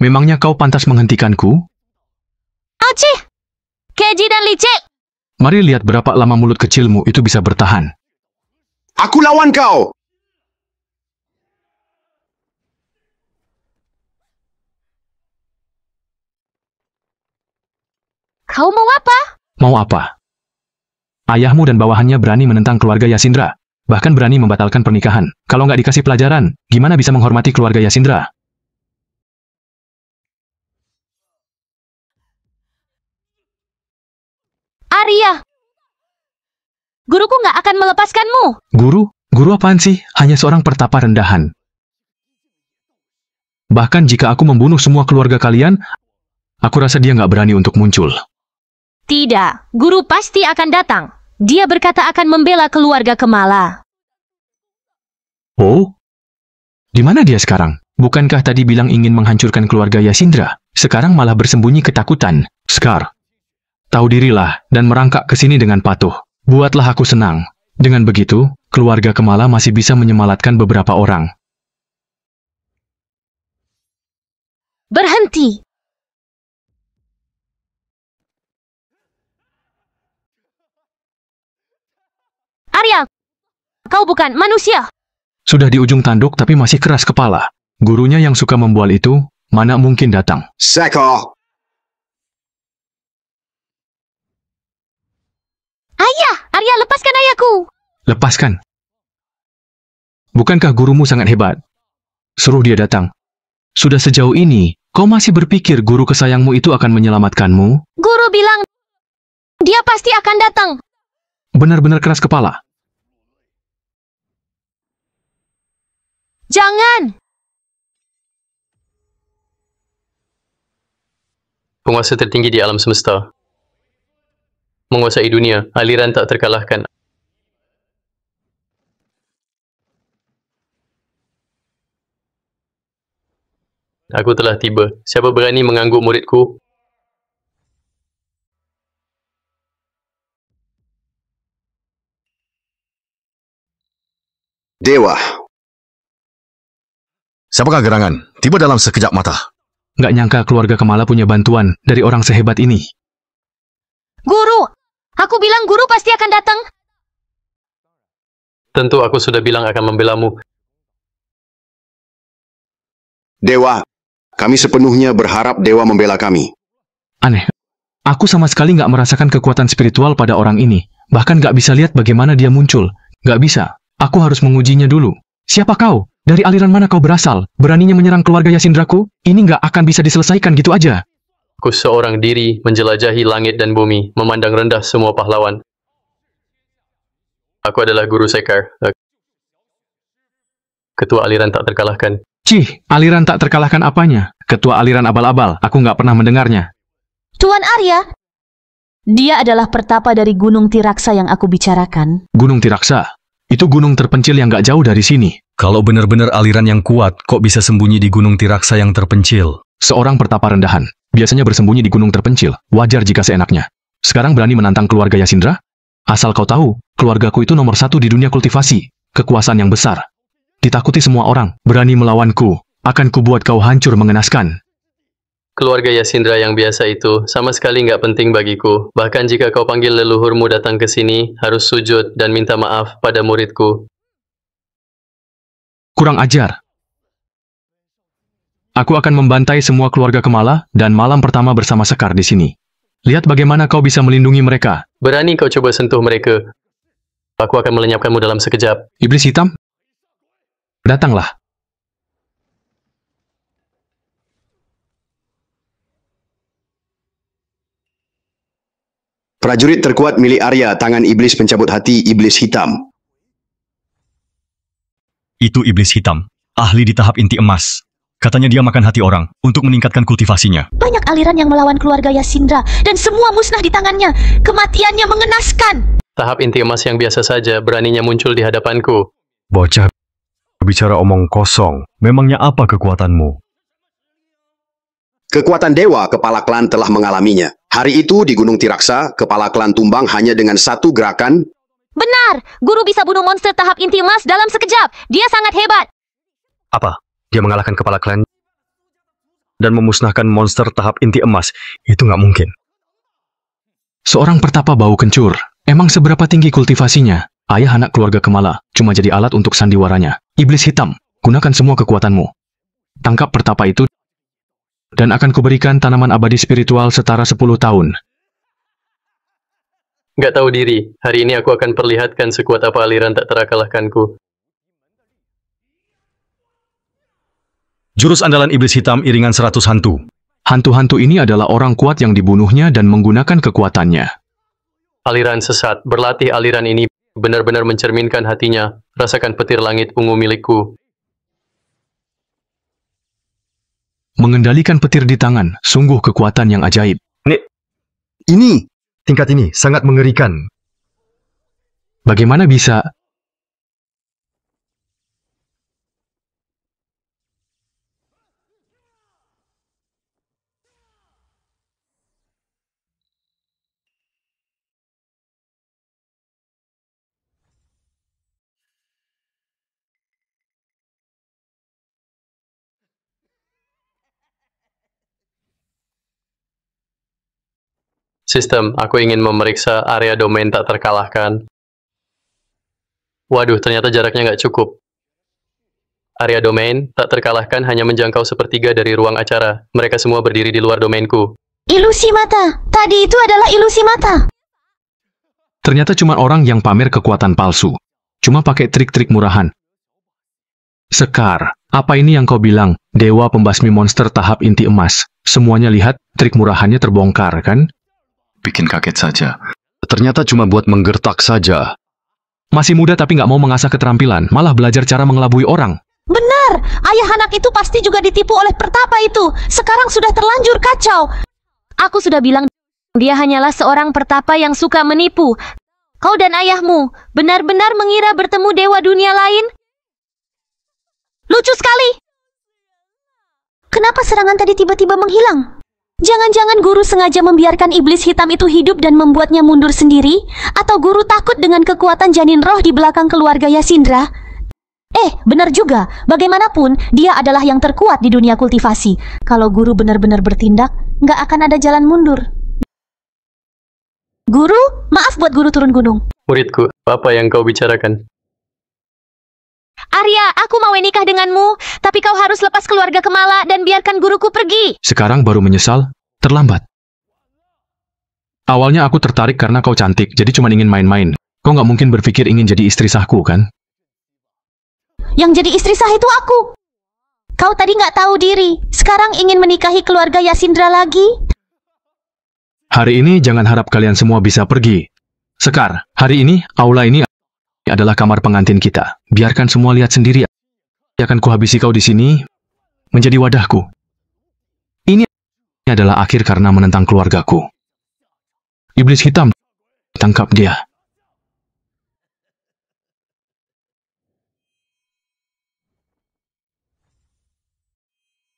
S8: Memangnya kau pantas menghentikanku?
S4: Acih! Keji dan licik!
S8: Mari lihat berapa lama mulut kecilmu itu bisa bertahan.
S2: Aku lawan kau!
S4: Kau mau apa?
S8: Mau apa? Ayahmu dan bawahannya berani menentang keluarga Yasindra. Bahkan berani membatalkan pernikahan. Kalau nggak dikasih pelajaran, gimana bisa menghormati keluarga Yasindra?
S4: Arya! Guruku nggak akan melepaskanmu.
S8: Guru? Guru apaan sih? Hanya seorang pertapa rendahan. Bahkan jika aku membunuh semua keluarga kalian, Aku rasa dia nggak berani untuk muncul.
S4: Tidak, guru pasti akan datang. Dia berkata akan membela keluarga Kemala.
S8: Oh? Di mana dia sekarang? Bukankah tadi bilang ingin menghancurkan keluarga Yasindra? Sekarang malah bersembunyi ketakutan. Scar, tahu dirilah dan merangkak ke sini dengan patuh. Buatlah aku senang. Dengan begitu, keluarga Kemala masih bisa menyemalatkan beberapa orang.
S4: Berhenti! Arya, kau bukan manusia.
S8: Sudah di ujung tanduk tapi masih keras kepala. Gurunya yang suka membual itu, mana mungkin datang.
S2: Seko!
S4: Ayah, Arya, lepaskan ayahku.
S8: Lepaskan. Bukankah gurumu sangat hebat? Suruh dia datang. Sudah sejauh ini, kau masih berpikir guru kesayangmu itu akan menyelamatkanmu?
S4: Guru bilang, dia pasti akan datang.
S8: Benar-benar keras kepala.
S4: Jangan!
S1: Penguasa tertinggi di alam semesta. Menguasai dunia, aliran tak terkalahkan. Aku telah tiba. Siapa berani mengangguk muridku?
S2: Dewa.
S7: Siapakah gerangan? Tiba dalam sekejap mata.
S8: Nggak nyangka keluarga Kemala punya bantuan dari orang sehebat ini.
S4: Guru! Aku bilang guru pasti akan datang.
S1: Tentu aku sudah bilang akan membelamu.
S2: Dewa, kami sepenuhnya berharap Dewa membela kami.
S8: Aneh. Aku sama sekali nggak merasakan kekuatan spiritual pada orang ini. Bahkan nggak bisa lihat bagaimana dia muncul. Nggak bisa. Aku harus mengujinya dulu. Siapa kau? Dari aliran mana kau berasal? Beraninya menyerang keluarga Yasindraku? Ini nggak akan bisa diselesaikan gitu aja.
S1: Aku seorang diri menjelajahi langit dan bumi, memandang rendah semua pahlawan. Aku adalah Guru Sekar, ketua aliran tak terkalahkan.
S8: Cih, aliran tak terkalahkan apanya? Ketua aliran abal-abal, aku nggak pernah mendengarnya.
S3: Tuan Arya, dia adalah pertapa dari Gunung Tiraksa yang aku bicarakan.
S8: Gunung Tiraksa? Itu gunung terpencil yang nggak jauh dari sini.
S5: Kalau benar-benar aliran yang kuat, kok bisa sembunyi di Gunung Tiraksa yang terpencil?
S8: Seorang pertapa rendahan, biasanya bersembunyi di gunung terpencil, wajar jika seenaknya. Sekarang berani menantang keluarga Yasindra? Asal kau tahu, keluargaku itu nomor 1 di dunia kultivasi, kekuasaan yang besar. Ditakuti semua orang, berani melawanku, akan kubuat kau hancur mengenaskan.
S1: Keluarga Yasindra yang biasa itu sama sekali nggak penting bagiku. Bahkan jika kau panggil leluhurmu datang ke sini, harus sujud dan minta maaf pada muridku.
S8: Kurang ajar. Aku akan membantai semua keluarga Kemala dan malam pertama bersama Sekar di sini. Lihat bagaimana kau bisa melindungi mereka.
S1: Berani kau coba sentuh mereka. Aku akan melenyapkanmu dalam sekejap.
S8: Iblis hitam? Datanglah.
S2: Prajurit terkuat milik Arya, tangan iblis pencabut hati, iblis hitam.
S5: Itu iblis hitam, ahli di tahap inti emas. Katanya dia makan hati orang untuk meningkatkan kultivasinya.
S3: Banyak aliran yang melawan keluarga Yasindra dan semua musnah di tangannya. Kematiannya mengenaskan.
S1: Tahap inti emas yang biasa saja beraninya muncul di hadapanku.
S5: Bocah bicara omong kosong. Memangnya apa kekuatanmu?
S2: Kekuatan dewa kepala klan telah mengalaminya. Hari itu di Gunung Tiraksa, kepala klan tumbang hanya dengan satu gerakan.
S4: Benar, guru bisa bunuh monster tahap inti emas dalam sekejap. Dia sangat hebat.
S5: Apa? Dia mengalahkan kepala klan dan memusnahkan monster tahap inti emas. Itu nggak mungkin.
S8: Seorang pertapa bau kencur. Emang seberapa tinggi kultivasinya? Ayah anak keluarga Kemala cuma jadi alat untuk sandiwaranya. Iblis hitam, gunakan semua kekuatanmu. Tangkap pertapa itu dan akan kuberikan tanaman abadi spiritual setara 10 tahun.
S1: Nggak tahu diri, hari ini aku akan perlihatkan sekuat apa aliran tak terkalahkanku.
S5: Jurus andalan iblis hitam iringan 100 hantu.
S8: Hantu-hantu ini adalah orang kuat yang dibunuhnya dan menggunakan kekuatannya.
S1: Aliran sesat, berlatih aliran ini benar-benar mencerminkan hatinya. Rasakan petir langit ungu milikku.
S8: Mengendalikan petir di tangan, sungguh kekuatan yang ajaib.
S5: Ini, tingkat ini sangat mengerikan.
S8: Bagaimana bisa?
S1: Sistem, aku ingin memeriksa area domain tak terkalahkan. Waduh, ternyata jaraknya nggak cukup. Area domain tak terkalahkan hanya menjangkau sepertiga dari ruang acara. Mereka semua berdiri di luar domainku.
S3: Ilusi mata. Tadi itu adalah ilusi mata.
S8: Ternyata cuma orang yang pamer kekuatan palsu. Cuma pakai trik-trik murahan. Sekar, apa ini yang kau bilang? Dewa pembasmi monster tahap inti emas. Semuanya lihat, trik murahannya terbongkar, kan?
S7: Bikin kaget saja. Ternyata cuma buat menggertak saja.
S8: Masih muda tapi nggak mau mengasah keterampilan, malah belajar cara mengelabui orang.
S3: Benar, ayah anak itu pasti juga ditipu oleh pertapa itu. Sekarang sudah terlanjur kacau.
S4: Aku sudah bilang, dia hanyalah seorang pertapa yang suka menipu. Kau dan ayahmu benar-benar mengira bertemu dewa dunia lain?
S3: Lucu sekali. Kenapa serangan tadi tiba-tiba menghilang? Jangan-jangan guru sengaja membiarkan iblis hitam itu hidup dan membuatnya mundur sendiri? Atau guru takut dengan kekuatan janin roh di belakang keluarga Yasindra? Benar juga. Bagaimanapun, dia adalah yang terkuat di dunia kultivasi. Kalau guru benar-benar bertindak, nggak akan ada jalan mundur. Guru, maaf buat guru turun gunung.
S1: Muridku, apa yang kau bicarakan?
S4: Arya, aku mau nikah denganmu, tapi kau harus lepas keluarga Kemala dan biarkan guruku pergi.
S8: Sekarang baru menyesal? Terlambat. Awalnya aku tertarik karena kau cantik, jadi cuma ingin main-main. Kau nggak mungkin berpikir ingin jadi istri sahku, kan?
S3: Yang jadi istri sah itu aku. Kau tadi nggak tahu diri. Sekarang ingin menikahi keluarga Yasindra lagi?
S8: Hari ini jangan harap kalian semua bisa pergi. Sekar, hari ini, aula ini adalah kamar pengantin kita. Biarkan semua lihat sendiri. Akan kuhabisi kau di sini menjadi wadahku. Ini adalah akhir karena menentang keluargaku. Iblis hitam, tangkap dia.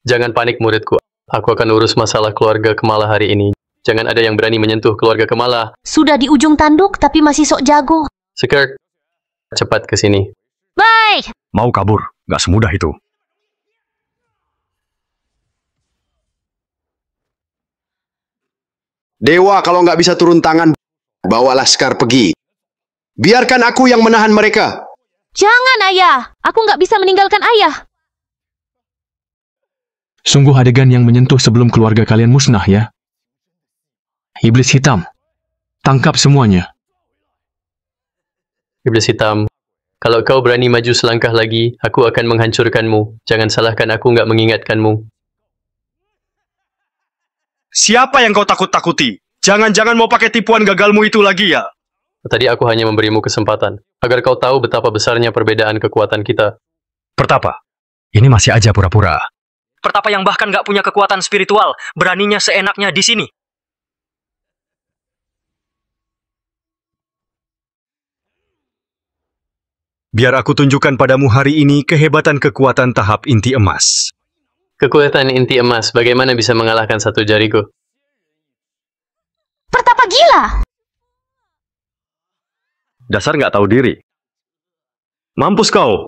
S1: Jangan panik muridku. Aku akan urus masalah keluarga Kemala hari ini. Jangan ada yang berani menyentuh keluarga Kemala.
S3: Sudah di ujung tanduk tapi masih sok jago.
S1: Sekar, cepat ke sini.
S4: Baik.
S5: Mau kabur, nggak semudah itu.
S2: Dewa, kalau nggak bisa turun tangan, bawalah Sekar pergi. Biarkan aku yang menahan mereka.
S4: Jangan, ayah. Aku nggak bisa meninggalkan ayah.
S8: Sungguh adegan yang menyentuh sebelum keluarga kalian musnah, ya. Iblis hitam, tangkap semuanya.
S1: Iblis hitam, kalau kau berani maju selangkah lagi, aku akan menghancurkanmu. Jangan salahkan aku nggak mengingatkanmu.
S6: Siapa yang kau takut-takuti? Jangan-jangan mau pakai tipuan gagalmu itu lagi ya?
S1: Tadi aku hanya memberimu kesempatan, agar kau tahu betapa besarnya perbedaan kekuatan kita.
S5: Pertapa, ini masih aja pura-pura.
S6: Pertapa yang bahkan nggak punya kekuatan spiritual, beraninya seenaknya di sini.
S5: Biar aku tunjukkan padamu hari ini kehebatan kekuatan tahap inti emas.
S1: Kekuatan inti emas, bagaimana bisa mengalahkan satu jariku?
S3: Pertapa gila!
S5: Dasar nggak tahu diri. Mampus kau!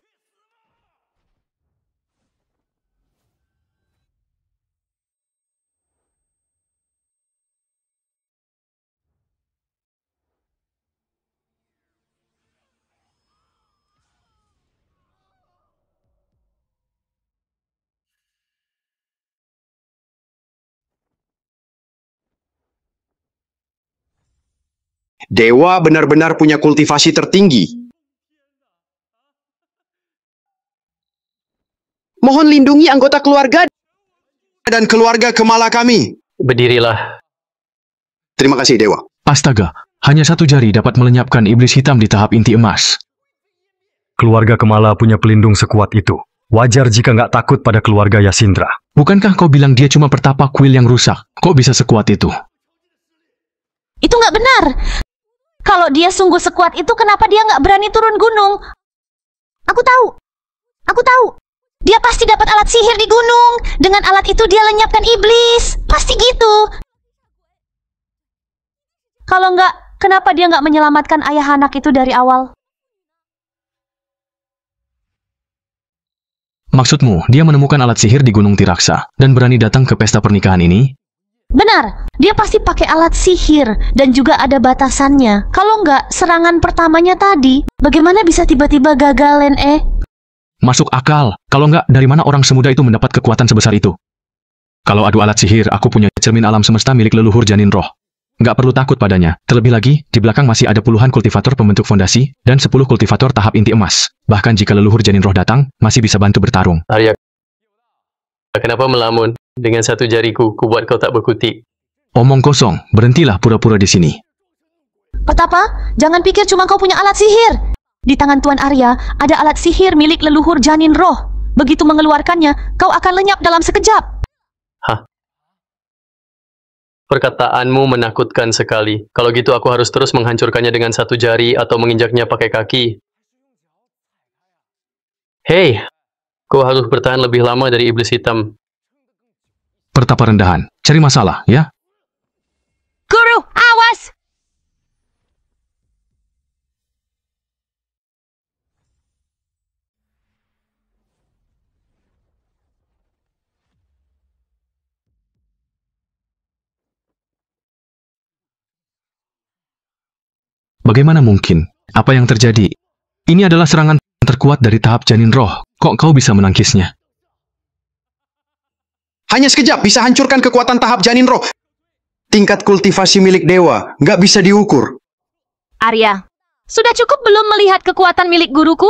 S2: Dewa benar-benar punya kultivasi tertinggi. Mohon lindungi anggota keluarga dan keluarga Kemala kami.
S1: Berdirilah.
S2: Terima kasih, Dewa.
S8: Astaga, hanya satu jari dapat melenyapkan iblis hitam di tahap inti emas.
S5: Keluarga Kemala punya pelindung sekuat itu. Wajar jika nggak takut pada keluarga Yasindra.
S8: Bukankah kau bilang dia cuma pertapa kuil yang rusak? Kok bisa sekuat itu?
S3: Itu nggak benar. Kalau dia sungguh sekuat itu, kenapa dia nggak berani turun gunung? Aku tahu. Aku tahu. Dia pasti dapat alat sihir di gunung. Dengan alat itu dia lenyapkan iblis. Pasti gitu. Kalau nggak, kenapa dia nggak menyelamatkan ayah anak itu dari awal?
S8: Maksudmu, dia menemukan alat sihir di Gunung Tiraksa dan berani datang ke pesta pernikahan ini?
S3: Benar, dia pasti pakai alat sihir dan juga ada batasannya. Kalau nggak, serangan pertamanya tadi, bagaimana bisa tiba-tiba gagal, Len?
S8: Masuk akal. Kalau nggak, dari mana orang semuda itu mendapat kekuatan sebesar itu? Kalau adu alat sihir, aku punya cermin alam semesta milik leluhur janin roh. Nggak perlu takut padanya. Terlebih lagi, di belakang masih ada puluhan kultivator pembentuk fondasi dan 10 kultivator tahap inti emas. Bahkan jika leluhur janin roh datang, masih bisa bantu bertarung.
S1: Arya, kenapa melamun? Dengan satu jariku, ku buat kau tak berkutik.
S8: Omong kosong, berhentilah pura-pura di sini.
S3: Pertapa, jangan pikir cuma kau punya alat sihir. Di tangan Tuan Arya, ada alat sihir milik leluhur janin roh. Begitu mengeluarkannya, kau akan lenyap dalam sekejap.
S1: Hah? Perkataanmu menakutkan sekali. Kalau gitu aku harus terus menghancurkannya dengan satu jari atau menginjaknya pakai kaki. Hei, kau harus bertahan lebih lama dari iblis hitam.
S8: Pertapa rendahan, cari masalah, ya?
S4: Guru, awas!
S8: Bagaimana mungkin? Apa yang terjadi? Ini adalah serangan terkuat dari tahap janin roh. Kok kau bisa menangkisnya?
S2: Hanya sekejap bisa hancurkan kekuatan tahap janin roh. Tingkat kultivasi milik dewa nggak bisa diukur.
S4: Arya, sudah cukup belum melihat kekuatan milik guruku?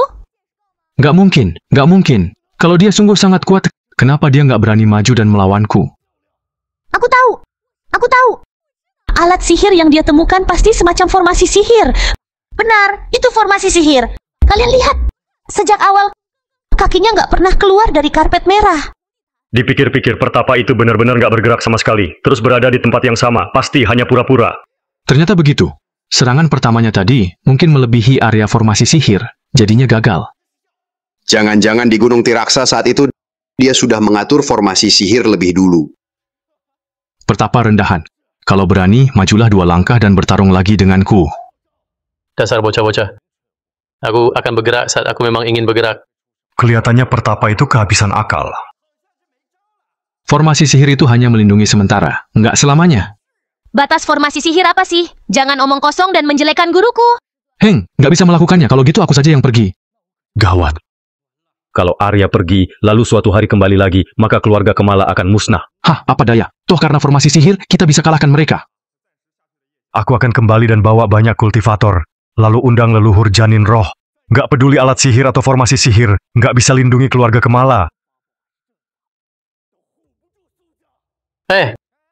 S8: Nggak mungkin, nggak mungkin. Kalau dia sungguh sangat kuat, kenapa dia nggak berani maju dan melawanku?
S3: Aku tahu. Aku tahu. Alat sihir yang dia temukan pasti semacam formasi sihir. Benar, itu formasi sihir. Kalian lihat, sejak awal kakinya nggak pernah keluar dari karpet merah.
S6: Dipikir-pikir pertapa itu benar-benar nggak bergerak sama sekali. Terus berada di tempat yang sama. Pasti hanya pura-pura.
S8: Ternyata begitu. Serangan pertamanya tadi mungkin melebihi area formasi sihir. Jadinya gagal.
S2: Jangan-jangan di Gunung Tiraksa saat itu dia sudah mengatur formasi sihir lebih dulu.
S8: Pertapa rendahan. Kalau berani, majulah 2 langkah dan bertarung lagi denganku.
S1: Dasar bocah-bocah. Aku akan bergerak saat aku memang ingin bergerak.
S6: Kelihatannya pertapa itu kehabisan akal.
S8: Formasi sihir itu hanya melindungi sementara, nggak selamanya.
S4: Batas formasi sihir apa sih? Jangan omong kosong dan menjelekkan guruku.
S8: Heng, nggak bisa melakukannya. Kalau gitu aku saja yang pergi.
S6: Gawat. Kalau Arya pergi, lalu suatu hari kembali lagi, maka keluarga Kemala akan musnah.
S8: Hah, apa daya? Toh karena formasi sihir, kita bisa kalahkan mereka.
S6: Aku akan kembali dan bawa banyak kultivator. Lalu undang leluhur janin roh. Nggak peduli alat sihir atau formasi sihir, nggak bisa lindungi keluarga Kemala.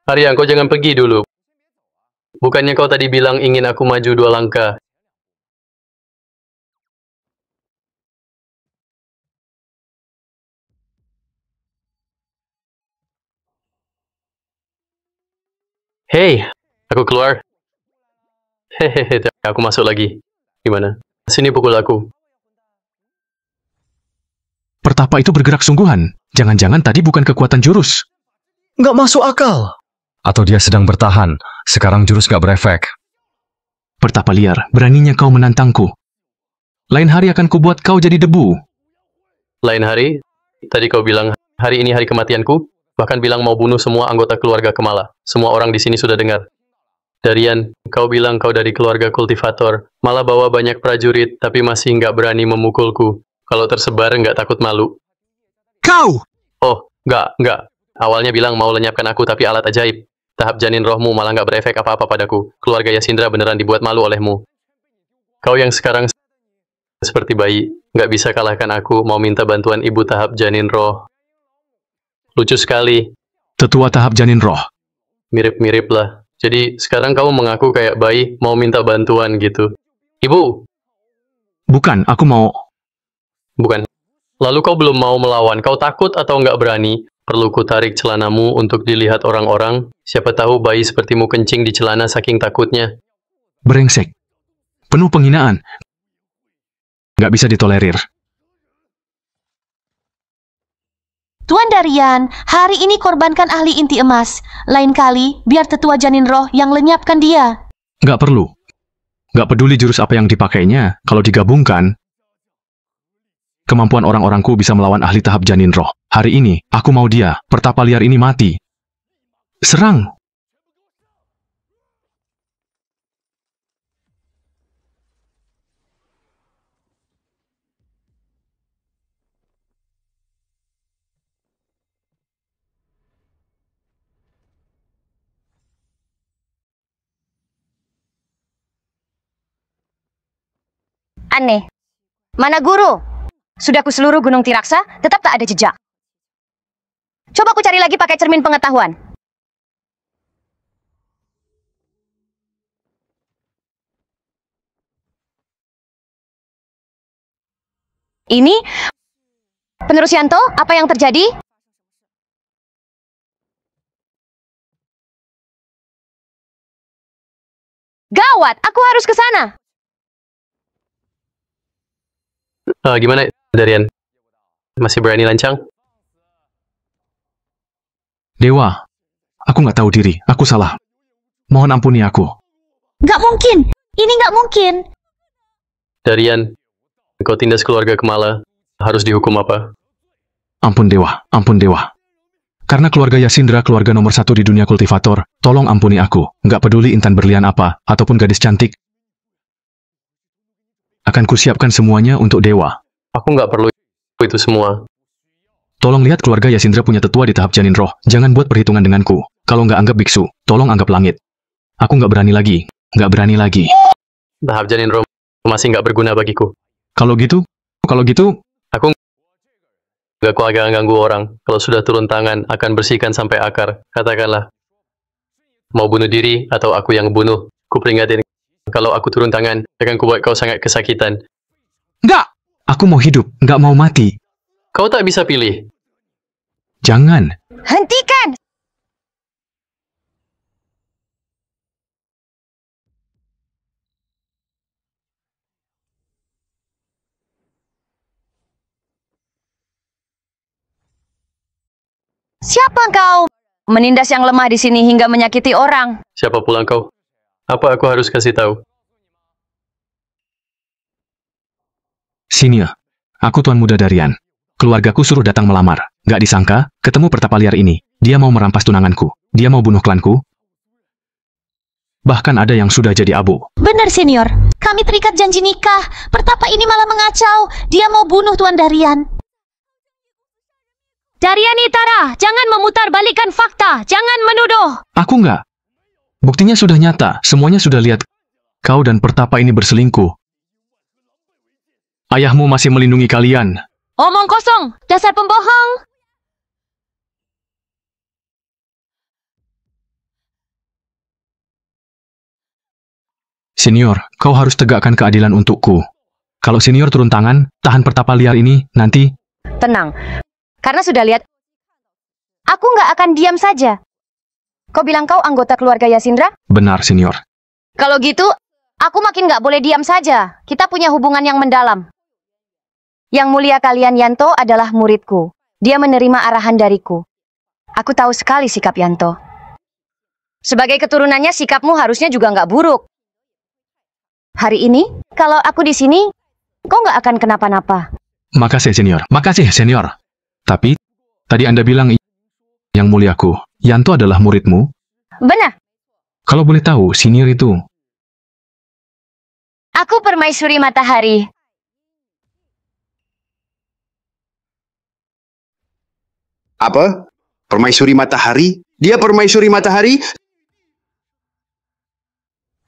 S1: Arya, kau jangan pergi dulu. Bukannya kau tadi bilang ingin aku maju 2 langkah. Hei, aku keluar. Hehehe, aku masuk lagi. Gimana? Sini pukul aku.
S8: Pertapa itu bergerak sungguhan. Jangan-jangan tadi bukan kekuatan jurus.
S6: Nggak masuk akal. Atau dia sedang bertahan. Sekarang jurus nggak berefek.
S8: Pertapa liar, beraninya kau menantangku. Lain hari akan kubuat kau jadi debu.
S1: Lain hari? Tadi kau bilang hari ini hari kematianku? Bahkan bilang mau bunuh semua anggota keluarga Kemala. Semua orang di sini sudah dengar. Darian, kau bilang kau dari keluarga kultivator. Malah bawa banyak prajurit, tapi masih nggak berani memukulku. Kalau tersebar nggak takut malu.
S8: Kau!
S1: Oh, nggak. Awalnya bilang mau lenyapkan aku, tapi alat ajaib. Tahap janin rohmu malah nggak berefek apa-apa padaku. Keluarga Yasindra beneran dibuat malu olehmu. Kau yang sekarang seperti bayi, nggak bisa kalahkan aku, mau minta bantuan ibu tahap janin roh. Lucu sekali.
S8: Tetua tahap janin roh.
S1: Mirip-mirip lah. Jadi sekarang kamu mengaku kayak bayi, mau minta bantuan gitu. Ibu!
S8: Bukan, aku mau...
S1: Bukan. Lalu kau belum mau melawan, kau takut atau nggak berani? Perlu ku tarik celanamu untuk dilihat orang-orang? Siapa tahu bayi sepertimu kencing di celana saking takutnya.
S8: Brengsek. Penuh penghinaan. Nggak bisa ditolerir.
S3: Tuan Darian, hari ini korbankan ahli inti emas. Lain kali, biar tetua janin roh yang lenyapkan dia.
S8: Nggak perlu. Nggak peduli jurus apa yang dipakainya, kalau digabungkan, kemampuan orang-orangku bisa melawan ahli tahap janin roh. Hari ini, aku mau dia, pertapa liar ini mati. Serang!
S10: Aneh. Mana guru? Sudah ku seluruh gunung Tiraksa, tetap tak ada jejak. Coba ku cari lagi pakai cermin pengetahuan. Ini? Penerus Yanto, apa yang terjadi? Gawat, aku harus ke sana.
S1: Gimana, Darian? Masih berani lancang?
S8: Dewa, aku nggak tahu diri, aku salah. Mohon ampuni aku.
S3: Nggak mungkin! Ini nggak mungkin!
S1: Darian, kau tindas keluarga Kemala. Harus dihukum apa?
S8: Ampun Dewa, ampun Dewa. Karena keluarga Yasindra keluarga nomor 1 di dunia kultivator, tolong ampuni aku. Nggak peduli intan berlian apa, ataupun gadis cantik. Akan kusiapkan semuanya untuk Dewa.
S1: Aku nggak perlu itu semua.
S8: Tolong lihat keluarga Yasindra punya tetua di tahap janin roh. Jangan buat perhitungan denganku. Kalau nggak anggap biksu, tolong anggap langit. Aku nggak berani lagi. Nggak berani lagi.
S1: Tahap janin roh masih nggak berguna bagiku.
S8: Kalau gitu,
S1: aku nggak keluarga ganggu orang. Kalau sudah turun tangan, akan bersihkan sampai akar. Katakanlah, mau bunuh diri atau aku yang bunuh. Ku peringatin, kalau aku turun tangan, akan kubuat kau sangat kesakitan.
S8: nggak! Aku mau hidup, nggak mau mati.
S1: Kau tak bisa pilih.
S8: Jangan.
S10: Hentikan! Siapa kau? Menindas yang lemah di sini hingga menyakiti orang.
S1: Siapa pula kau? Apa aku harus kasih tahu?
S8: Sini ya. Aku Tuan Muda Darian. Keluargaku suruh datang melamar. Nggak disangka, ketemu pertapa liar ini. Dia mau merampas tunanganku. Dia mau bunuh klanku. Bahkan ada yang sudah jadi abu.
S3: Benar, senior. Kami terikat janji nikah. Pertapa ini malah mengacau. Dia mau bunuh Tuan Darian.
S4: Darian Itara, jangan memutar balikan fakta. Jangan menuduh.
S8: Aku nggak. Buktinya sudah nyata. Semuanya sudah lihat. Kau dan pertapa ini berselingkuh. Ayahmu masih melindungi kalian.
S4: Omong kosong, dasar pembohong.
S8: Senior, kau harus tegakkan keadilan untukku. Kalau senior turun tangan, tahan pertapa liar ini, nanti...
S10: Tenang, karena sudah lihat, aku nggak akan diam saja. Kau bilang kau anggota keluarga Yasindra?
S8: Benar, senior.
S10: Kalau gitu, aku makin nggak boleh diam saja. Kita punya hubungan yang mendalam. Yang mulia kalian Yanto adalah muridku. Dia menerima arahan dariku. Aku tahu sekali sikap Yanto. Sebagai keturunannya, sikapmu harusnya juga nggak buruk. Hari ini, kalau aku di sini, kau nggak akan kenapa-napa.
S8: Makasih, senior. Makasih, senior. Tapi, tadi Anda bilang, yang muliaku, Yanto adalah muridmu?
S10: Benar.
S8: Kalau boleh tahu, senior itu...
S10: Aku permaisuri matahari.
S2: Apa? Permaisuri matahari? Dia permaisuri matahari?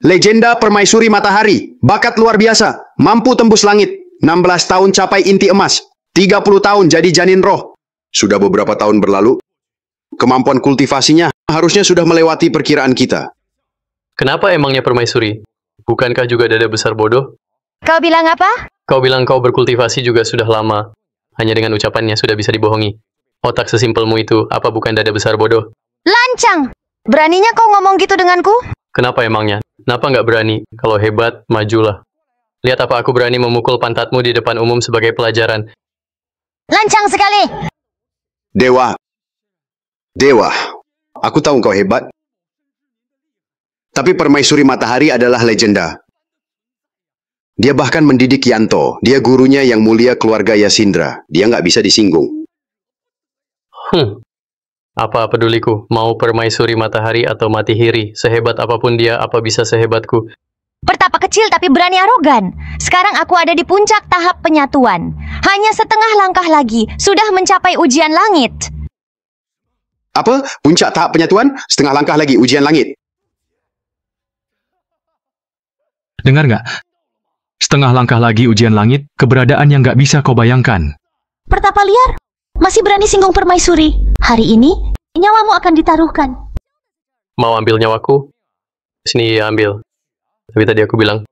S2: Legenda permaisuri matahari. Bakat luar biasa. Mampu tembus langit. 16 tahun capai inti emas. 30 tahun jadi janin roh. Sudah beberapa tahun berlalu. Kemampuan kultivasinya harusnya sudah melewati perkiraan kita.
S1: Kenapa emangnya permaisuri? Bukankah juga dada besar bodoh?
S10: Kau bilang apa?
S1: Kau bilang kau berkultivasi juga sudah lama. Hanya dengan ucapannya sudah bisa dibohongi. Otak sesimpelmu itu, apa bukan dada besar bodoh?
S10: Lancang! Beraninya kau ngomong gitu denganku?
S1: Kenapa emangnya? Kenapa nggak berani? Kalau hebat, majulah. Lihat apa aku berani memukul pantatmu di depan umum sebagai pelajaran.
S10: Lancang sekali!
S2: Dewa, aku tahu kau hebat. Tapi Permaisuri Matahari adalah legenda. Dia bahkan mendidik Yanto. Dia gurunya yang mulia keluarga Yasindra. Dia nggak bisa disinggung.
S1: Apa peduliku, mau Permaisuri Matahari atau Matihiri, sehebat apapun dia, apa bisa sehebatku?
S10: Pertapa kecil tapi berani arogan. Sekarang aku ada di puncak tahap penyatuan. Hanya setengah langkah lagi, sudah mencapai ujian langit.
S2: Apa? Puncak tahap penyatuan? Setengah langkah lagi ujian langit.
S8: Dengar nggak? Setengah langkah lagi ujian langit, keberadaan yang nggak bisa kau bayangkan.
S3: Pertapa liar, masih berani singgung Permaisuri. Hari ini, nyawamu akan ditaruhkan.
S1: Mau ambil nyawaku? Sini ya ambil. Tapi tadi aku bilang,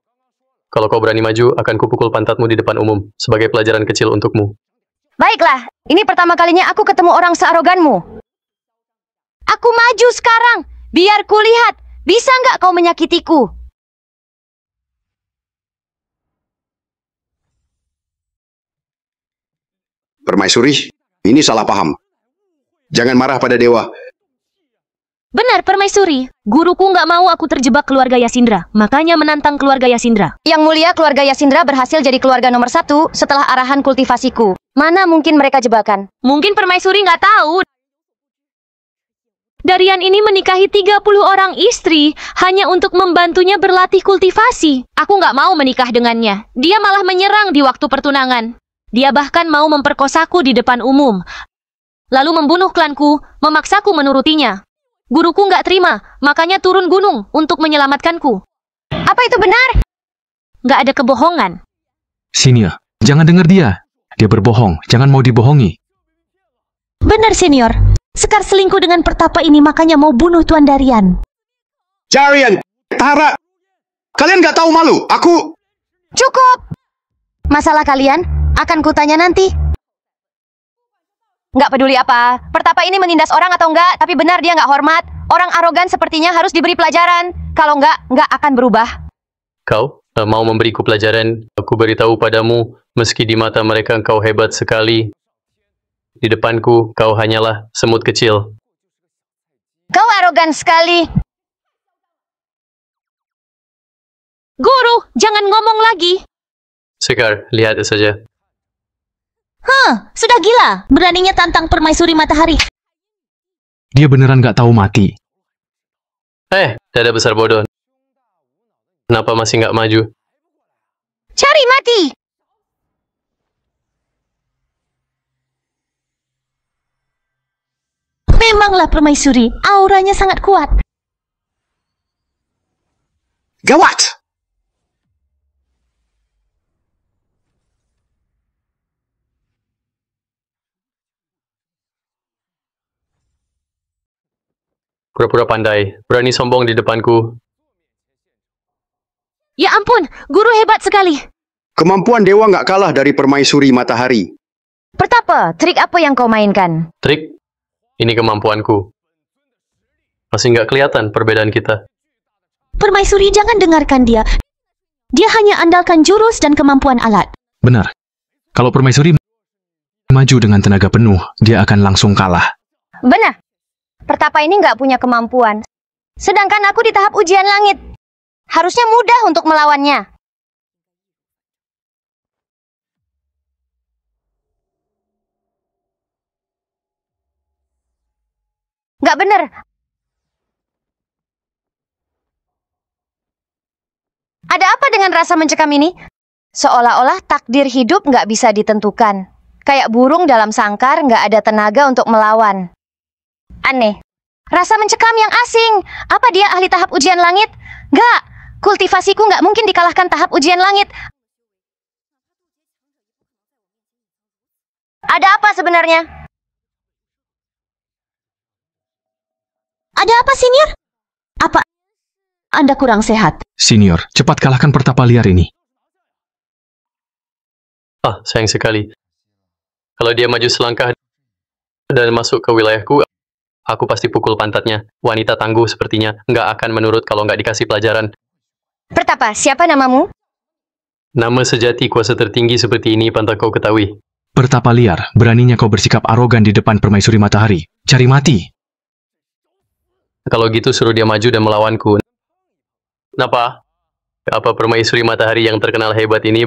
S1: kalau kau berani maju, akan kupukul pantatmu di depan umum, sebagai pelajaran kecil untukmu.
S10: Baiklah, ini pertama kalinya aku ketemu orang searoganmu. Aku maju sekarang, biar kulihat, bisa nggak kau menyakitiku?
S2: Permaisuri, ini salah paham. Jangan marah pada dewa.
S4: Benar, Permaisuri. Guruku nggak mau aku terjebak keluarga Yasindra, makanya menantang keluarga Yasindra.
S10: Yang mulia keluarga Yasindra berhasil jadi keluarga nomor 1 setelah arahan kultivasiku. Mana mungkin mereka jebakan?
S4: Mungkin Permaisuri nggak tahu. Darian ini menikahi 30 orang istri hanya untuk membantunya berlatih kultivasi. Aku nggak mau menikah dengannya. Dia malah menyerang di waktu pertunangan. Dia bahkan mau memperkosaku di depan umum. Lalu membunuh klanku, memaksaku menurutinya. Guruku nggak terima, makanya turun gunung untuk menyelamatkanku.
S10: Apa itu benar?
S4: Nggak ada kebohongan.
S8: Senior, jangan dengar dia. Dia berbohong, jangan mau dibohongi.
S3: Benar, Senior. Sekar selingkuh dengan Pertapa ini, makanya mau bunuh Tuan Darian.
S2: Jarian, Tara, kalian nggak tahu malu? Aku...
S10: Cukup! Masalah kalian akan kutanya nanti. Nggak peduli apa, Pertapa ini menindas orang atau enggak, tapi benar dia nggak hormat. Orang arogan sepertinya harus diberi pelajaran. Kalau nggak akan berubah.
S1: Kau mau memberiku pelajaran? Aku beritahu padamu, meski di mata mereka kau hebat sekali. Di depanku, kau hanyalah semut kecil.
S10: Kau arogan sekali.
S4: Guru, jangan ngomong lagi.
S1: Sekar, lihat saja.
S3: Sudah gila. Beraninya tantang Permaisuri Matahari.
S8: Dia beneran nggak tahu mati.
S1: Dada besar bodoh. Kenapa masih nggak maju?
S10: Cari mati!
S3: Memanglah Permaisuri, auranya sangat kuat.
S2: Gawat!
S1: Pura-pura pandai, berani sombong di depanku.
S4: Ya ampun, guru hebat sekali.
S2: Kemampuan dewa nggak kalah dari Permaisuri Matahari.
S10: Pertapa, trik apa yang kau mainkan?
S1: Trik? Ini kemampuanku. Masih nggak kelihatan perbedaan kita.
S3: Permaisuri, jangan dengarkan dia. Dia hanya andalkan jurus dan kemampuan alat.
S8: Benar. Kalau Permaisuri maju dengan tenaga penuh, dia akan langsung kalah.
S10: Benar. Pertapa ini nggak punya kemampuan. Sedangkan aku di tahap ujian langit. Harusnya mudah untuk melawannya. Nggak benar. Ada apa dengan rasa mencekam ini? Seolah-olah takdir hidup nggak bisa ditentukan. Kayak burung dalam sangkar nggak ada tenaga untuk melawan. Aneh. Rasa mencekam yang asing. Apa dia ahli tahap ujian langit? Nggak. Kultivasiku nggak mungkin dikalahkan tahap ujian langit. Ada apa sebenarnya?
S3: Ada apa, Senior? Apa Anda kurang sehat?
S8: Senior, cepat kalahkan Pertapa liar ini.
S1: Sayang sekali. Kalau dia maju selangkah dan masuk ke wilayahku, aku pasti pukul pantatnya. Wanita tangguh sepertinya, nggak akan menurut kalau nggak dikasih pelajaran.
S10: Pertapa, siapa namamu?
S1: Nama sejati kuasa tertinggi seperti ini pantas kau ketahui.
S8: Pertapa liar, beraninya kau bersikap arogan di depan Permaisuri Matahari. Cari mati.
S1: Kalau gitu suruh dia maju dan melawanku. Kenapa? Apa Permaisuri Matahari yang terkenal hebat ini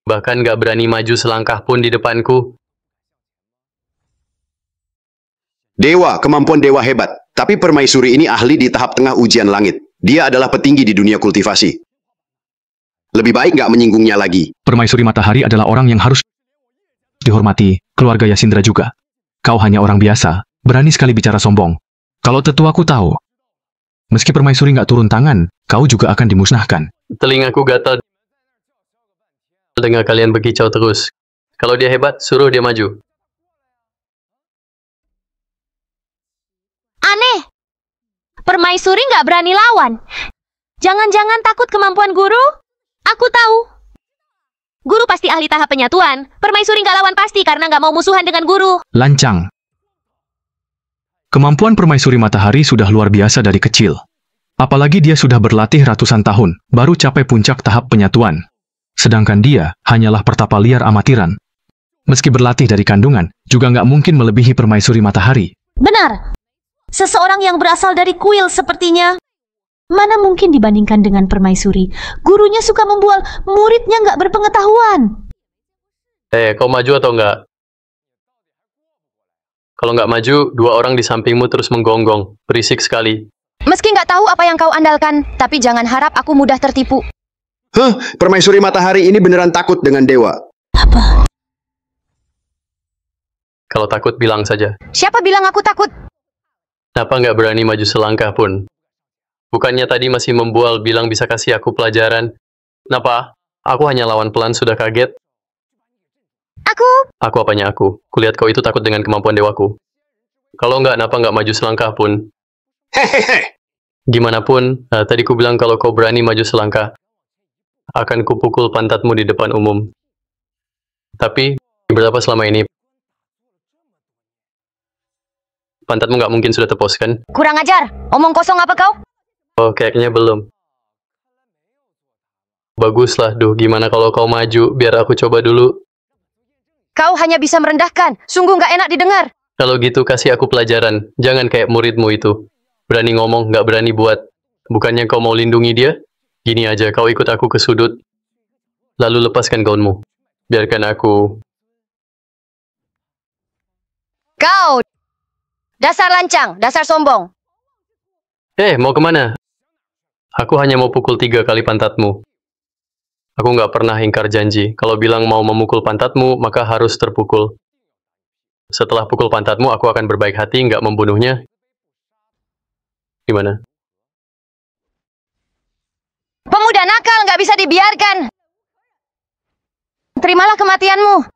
S1: bahkan nggak berani maju selangkah pun di depanku?
S2: Dewa, kemampuan dewa hebat. Tapi permaisuri ini ahli di tahap tengah ujian langit. Dia adalah petinggi di dunia kultivasi. Lebih baik nggak menyinggungnya lagi.
S8: Permaisuri Matahari adalah orang yang harus dihormati, keluarga Yasindra juga. Kau hanya orang biasa, berani sekali bicara sombong. Kalau tetuaku tahu, meski permaisuri nggak turun tangan, kau juga akan dimusnahkan.
S1: Telingaku gatal dengar kalian berkicau terus. Kalau dia hebat, suruh dia maju.
S4: Aneh. Permaisuri nggak berani lawan. Jangan-jangan takut kemampuan guru? Aku tahu. Guru pasti ahli tahap penyatuan. Permaisuri nggak lawan pasti karena nggak mau musuhan dengan guru.
S8: Lancang. Kemampuan Permaisuri Matahari sudah luar biasa dari kecil. Apalagi dia sudah berlatih ratusan tahun, baru capai puncak tahap penyatuan. Sedangkan dia hanyalah pertapa liar amatiran. Meski berlatih dari kandungan, juga nggak mungkin melebihi Permaisuri Matahari.
S3: Benar. Seseorang yang berasal dari kuil sepertinya. Mana mungkin dibandingkan dengan permaisuri. Gurunya suka membual, muridnya nggak berpengetahuan.
S1: Kau maju atau enggak? Kalau nggak maju, dua orang di sampingmu terus menggonggong. Berisik sekali.
S10: Meski nggak tahu apa yang kau andalkan, tapi jangan harap aku mudah tertipu.
S2: Permaisuri Matahari ini beneran takut dengan dewa.
S3: Apa?
S1: Kalau takut, bilang saja.
S10: Siapa bilang aku takut?
S1: Kenapa nggak berani maju selangkah pun? Bukannya tadi masih membual bilang bisa kasih aku pelajaran. Kenapa? Aku hanya lawan pelan sudah kaget. Aku apanya aku? Kulihat kau itu takut dengan kemampuan dewaku. Kalau nggak, kenapa nggak maju selangkah pun?
S2: Hehehe.
S1: Gimana pun, tadi ku bilang kalau kau berani maju selangkah, akan kupukul pantatmu di depan umum. Tapi, berapa selama ini? Pantatmu nggak mungkin sudah tepos, kan?
S10: Kurang ajar. Omong kosong apa kau?
S1: Oh, kayaknya belum. Baguslah, gimana kalau kau maju, biar aku coba dulu.
S10: Kau hanya bisa merendahkan. Sungguh nggak enak didengar.
S1: Kalau gitu, kasih aku pelajaran. Jangan kayak muridmu itu. Berani ngomong, nggak berani buat. Bukannya kau mau lindungi dia? Gini aja, kau ikut aku ke sudut. Lalu lepaskan gaunmu. Biarkan aku.
S10: Kau! Dasar lancang, dasar sombong.
S1: Mau kemana? Aku hanya mau pukul 3 kali pantatmu. Aku nggak pernah ingkar janji. Kalau bilang mau memukul pantatmu, maka harus terpukul. Setelah pukul pantatmu, aku akan berbaik hati, nggak membunuhnya. Gimana?
S10: Pemuda nakal nggak bisa dibiarkan. Terimalah kematianmu.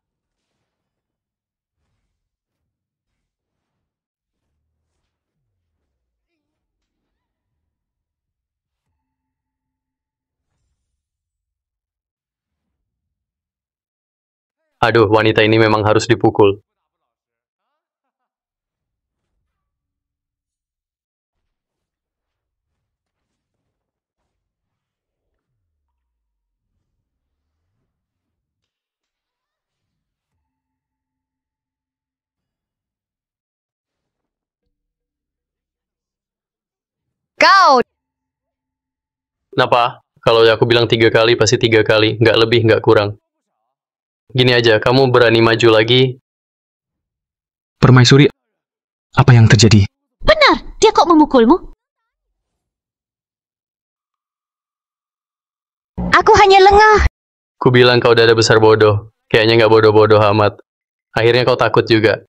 S1: Aduh, wanita ini memang harus dipukul.
S10: Kau!
S1: Kenapa? Kalau aku bilang 3 kali, pasti 3 kali. Nggak lebih, nggak kurang. Gini aja, kamu berani maju lagi?
S8: Permaisuri, apa yang terjadi?
S3: Benar, dia kok memukulmu?
S10: Aku hanya lengah.
S1: Ku bilang kau dada besar bodoh. Kayaknya nggak bodoh-bodoh amat. Akhirnya kau takut juga.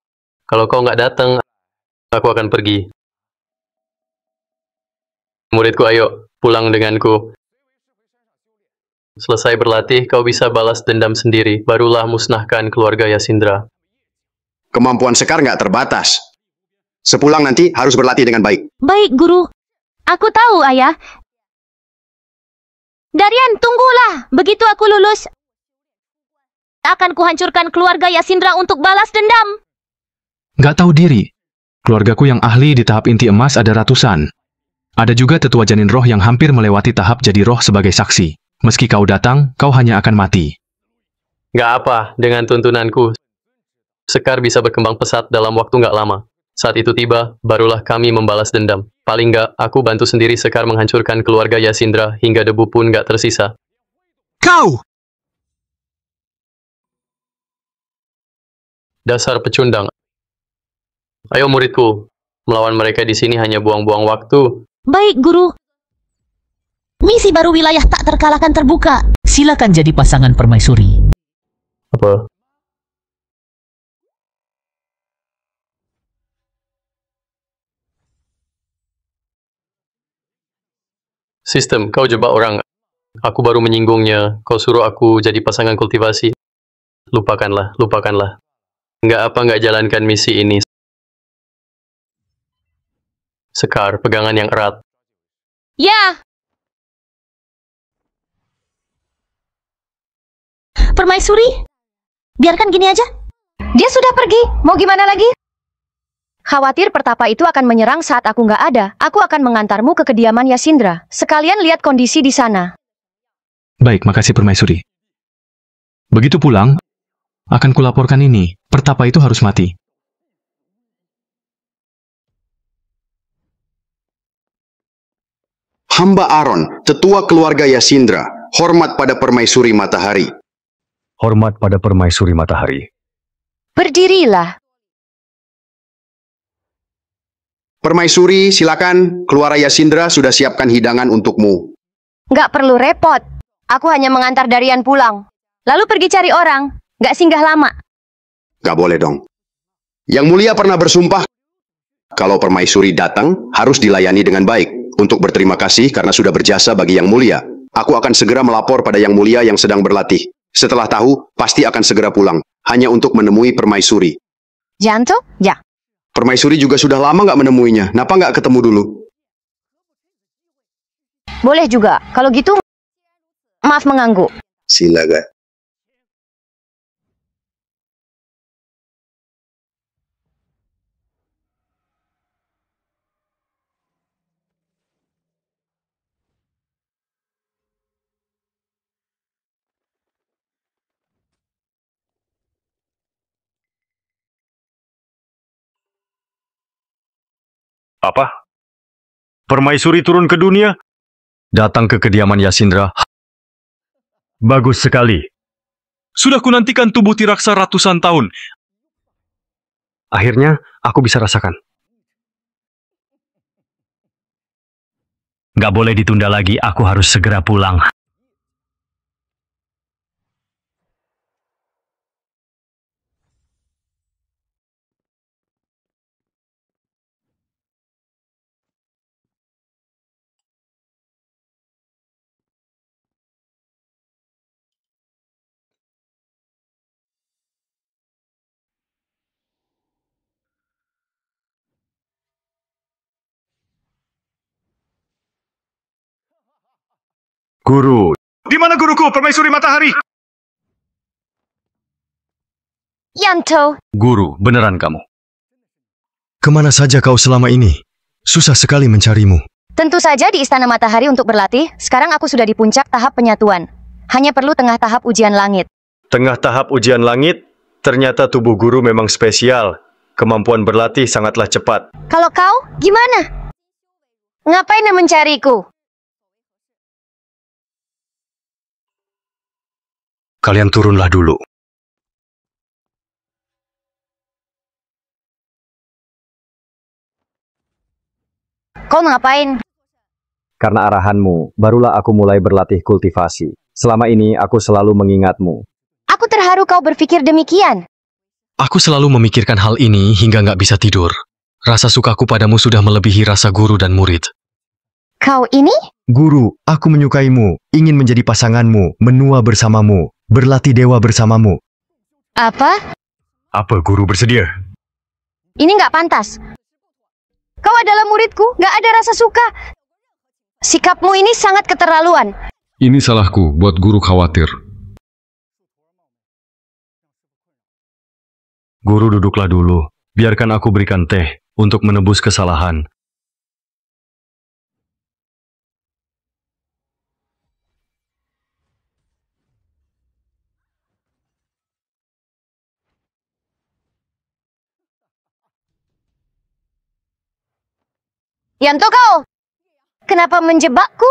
S1: Kalau kau nggak datang, aku akan pergi. Muridku, ayo, pulang denganku. Selesai berlatih, kau bisa balas dendam sendiri. Barulah musnahkan keluarga Yasindra.
S2: Kemampuan Sekar nggak terbatas. Sepulang nanti harus berlatih dengan baik.
S4: Baik, Guru. Aku tahu, Ayah. Darian, tunggulah. Begitu aku lulus, akan kuhancurkan keluarga Yasindra untuk balas dendam.
S8: Nggak tahu diri. Keluargaku yang ahli di tahap inti emas ada ratusan. Ada juga tetua janin roh yang hampir melewati tahap jadi roh sebagai saksi. Meski kau datang, kau hanya akan mati.
S1: Nggak apa, dengan tuntunanku, Sekar bisa berkembang pesat dalam waktu nggak lama. Saat itu tiba, barulah kami membalas dendam. Paling nggak, aku bantu sendiri Sekar menghancurkan keluarga Yasindra hingga debu pun nggak tersisa.
S5: Kau!
S1: Dasar pecundang. Ayo muridku, melawan mereka di sini hanya buang-buang waktu.
S3: Baik, Guru. Misi baru wilayah tak terkalahkan terbuka.
S11: Silakan jadi pasangan permaisuri.
S1: Apa? Sistem, kau jebak orang. Aku baru menyinggungnya. Kau suruh aku jadi pasangan kultivasi. Lupakanlah, lupakanlah. Nggak jalankan misi ini. Sekar, pegangan yang erat.
S4: Ya,
S3: Permaisuri, biarkan gini aja.
S10: Dia sudah pergi, mau gimana lagi? Khawatir pertapa itu akan menyerang saat aku nggak ada. Aku akan mengantarmu ke kediaman Yasindra. Sekalian lihat kondisi di sana.
S8: Baik, makasih Permaisuri. Begitu pulang, akan kulaporkan ini. Pertapa itu harus mati.
S2: Hamba Aron, tetua keluarga Yasindra, hormat pada Permaisuri Matahari.
S6: Hormat pada Permaisuri Matahari.
S10: Berdirilah.
S2: Permaisuri, silakan. Keluarga Yasindra sudah siapkan hidangan untukmu.
S10: Nggak perlu repot. Aku hanya mengantar Darian pulang. Lalu pergi cari orang. Nggak singgah lama.
S2: Gak boleh dong. Yang mulia pernah bersumpah, kalau Permaisuri datang, harus dilayani dengan baik. Untuk berterima kasih karena sudah berjasa bagi Yang Mulia. Aku akan segera melapor pada Yang Mulia yang sedang berlatih. Setelah tahu, pasti akan segera pulang. Hanya untuk menemui Permaisuri.
S10: Janto? Ya.
S2: Permaisuri juga sudah lama nggak menemuinya. Kenapa nggak ketemu dulu?
S10: Boleh juga. Kalau gitu, maaf mengganggu.
S2: Silakan.
S6: Apa? Permaisuri turun ke dunia?
S5: Datang ke kediaman Yasindra.
S6: Bagus sekali. Sudah kunantikan tubuh Tiraksa ratusan tahun.
S5: Akhirnya, aku bisa rasakan.
S6: Nggak boleh ditunda lagi, aku harus segera pulang.
S5: Guru.
S6: Di mana guruku, Permaisuri Matahari?
S10: Yanto.
S5: Guru, beneran kamu? Kemana saja kau selama ini? Susah sekali mencarimu.
S10: Tentu saja di Istana Matahari untuk berlatih. Sekarang aku sudah di puncak tahap penyatuan. Hanya perlu tengah tahap ujian langit.
S5: Tengah tahap ujian langit, ternyata tubuh guru memang spesial. Kemampuan berlatih sangatlah cepat.
S10: Kalau kau, gimana? Ngapain mencariku?
S5: Kalian turunlah dulu.
S10: Kau ngapain?
S12: Karena arahanmu, barulah aku mulai berlatih kultivasi. Selama ini aku selalu mengingatmu.
S10: Aku terharu kau berpikir demikian.
S5: Aku selalu memikirkan hal ini hingga nggak bisa tidur. Rasa sukaku padamu sudah melebihi rasa guru dan murid.
S10: Kau ini?
S5: Guru, aku menyukaimu, ingin menjadi pasanganmu, menua bersamamu, berlatih dewa bersamamu.
S10: Apa?
S6: Apa guru bersedia?
S10: Ini nggak pantas. Kau adalah muridku, nggak ada rasa suka. Sikapmu ini sangat keterlaluan.
S7: Ini salahku buat guru khawatir.
S6: Guru duduklah dulu. Biarkan aku berikan teh untuk menebus kesalahan.
S10: Yanto kau! Kenapa menjebakku?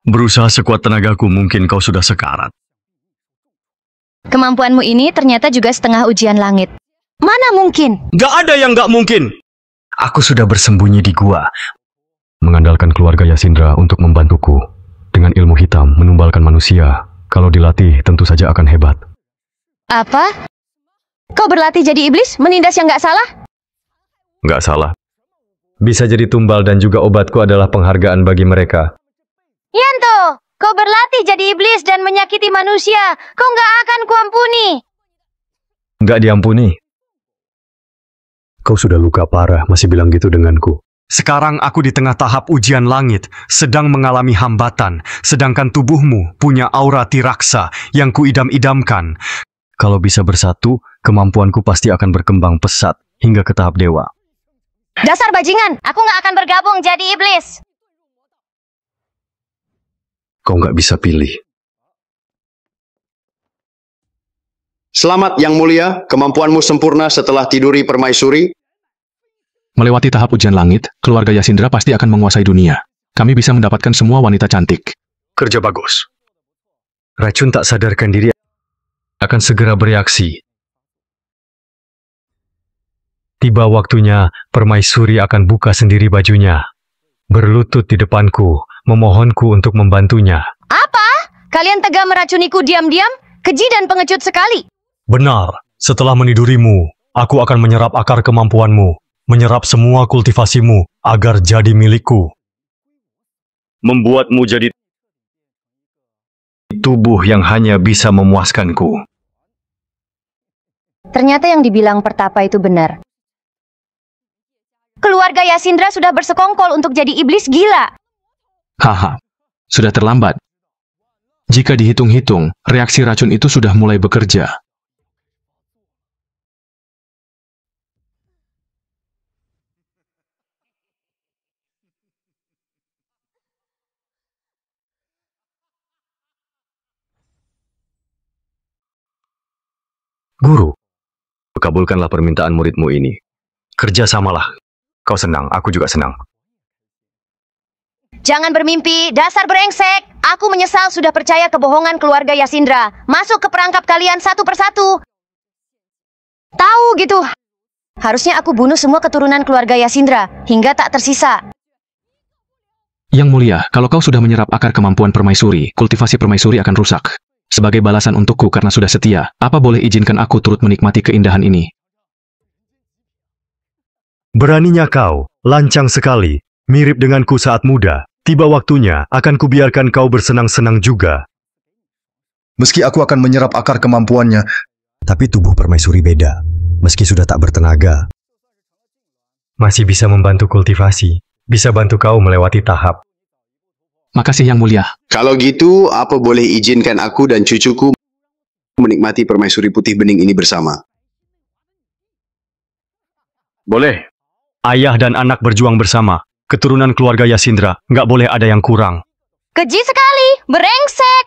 S6: Berusaha sekuat tenagaku, mungkin kau sudah sekarat.
S10: Kemampuanmu ini ternyata juga setengah ujian langit. Mana mungkin?
S6: Gak ada yang gak mungkin! Aku sudah bersembunyi di gua, mengandalkan keluarga Yasindra untuk membantuku. Dengan ilmu hitam menumbalkan manusia, kalau dilatih tentu saja akan hebat.
S10: Apa? Kau berlatih jadi iblis? Menindas yang gak salah?
S6: Nggak salah. Bisa jadi tumbal dan juga obatku adalah penghargaan bagi mereka.
S10: Yanto, kau berlatih jadi iblis dan menyakiti manusia. Kau nggak akan kuampuni.
S6: Nggak diampuni. Kau sudah luka parah, masih bilang gitu denganku. Sekarang aku di tengah tahap ujian langit, sedang mengalami hambatan, sedangkan tubuhmu punya aura tiraksa yang kuidam-idamkan. Kalau bisa bersatu, kemampuanku pasti akan berkembang pesat hingga ke tahap dewa.
S10: Dasar bajingan, aku nggak akan bergabung jadi iblis.
S7: Kau nggak bisa pilih.
S2: Selamat Yang Mulia, kemampuanmu sempurna setelah tiduri permaisuri.
S8: Melewati tahap ujian langit, keluarga Yasindra pasti akan menguasai dunia. Kami bisa mendapatkan semua wanita cantik.
S6: Kerja bagus. Racun tak sadarkan diri akan segera bereaksi. Tiba waktunya, permaisuri akan buka sendiri bajunya. Berlutut di depanku, memohonku untuk membantunya.
S10: Apa? Kalian tega meracuniku diam-diam? Keji dan pengecut sekali.
S6: Benar, setelah menidurimu, aku akan menyerap akar kemampuanmu, menyerap semua kultivasimu agar jadi milikku. Membuatmu jadi tubuh yang hanya bisa memuaskanku.
S10: Ternyata yang dibilang Pertapa itu benar. Keluarga Yasindra sudah bersekongkol untuk jadi iblis gila.
S8: Haha, sudah terlambat. Jika dihitung-hitung, reaksi racun itu sudah mulai bekerja.
S6: Guru, kabulkanlah permintaan muridmu ini. Kerjasamalah. Kau senang, aku juga senang.
S10: Jangan bermimpi, dasar brengsek. Aku menyesal sudah percaya kebohongan keluarga Yasindra. Masuk ke perangkap kalian satu persatu. Tahu gitu. Harusnya aku bunuh semua keturunan keluarga Yasindra, hingga tak tersisa.
S8: Yang Mulia, kalau kau sudah menyerap akar kemampuan permaisuri, kultivasi permaisuri akan rusak. Sebagai balasan untukku karena sudah setia, apa boleh izinkan aku turut menikmati keindahan ini?
S6: Beraninya kau, lancang sekali, mirip denganku saat muda. Tiba waktunya, akan kubiarkan kau bersenang-senang juga.
S13: Meski aku akan menyerap akar kemampuannya, tapi tubuh permaisuri beda. Meski sudah tak bertenaga,
S6: masih bisa membantu kultivasi, bisa bantu kau melewati tahap.
S8: Makasih Yang Mulia.
S2: Kalau gitu, apa boleh izinkan aku dan cucuku menikmati permaisuri putih bening ini bersama?
S6: Boleh. Ayah dan anak berjuang bersama. Keturunan keluarga Yasindra, nggak boleh ada yang kurang.
S10: Keji sekali, brengsek.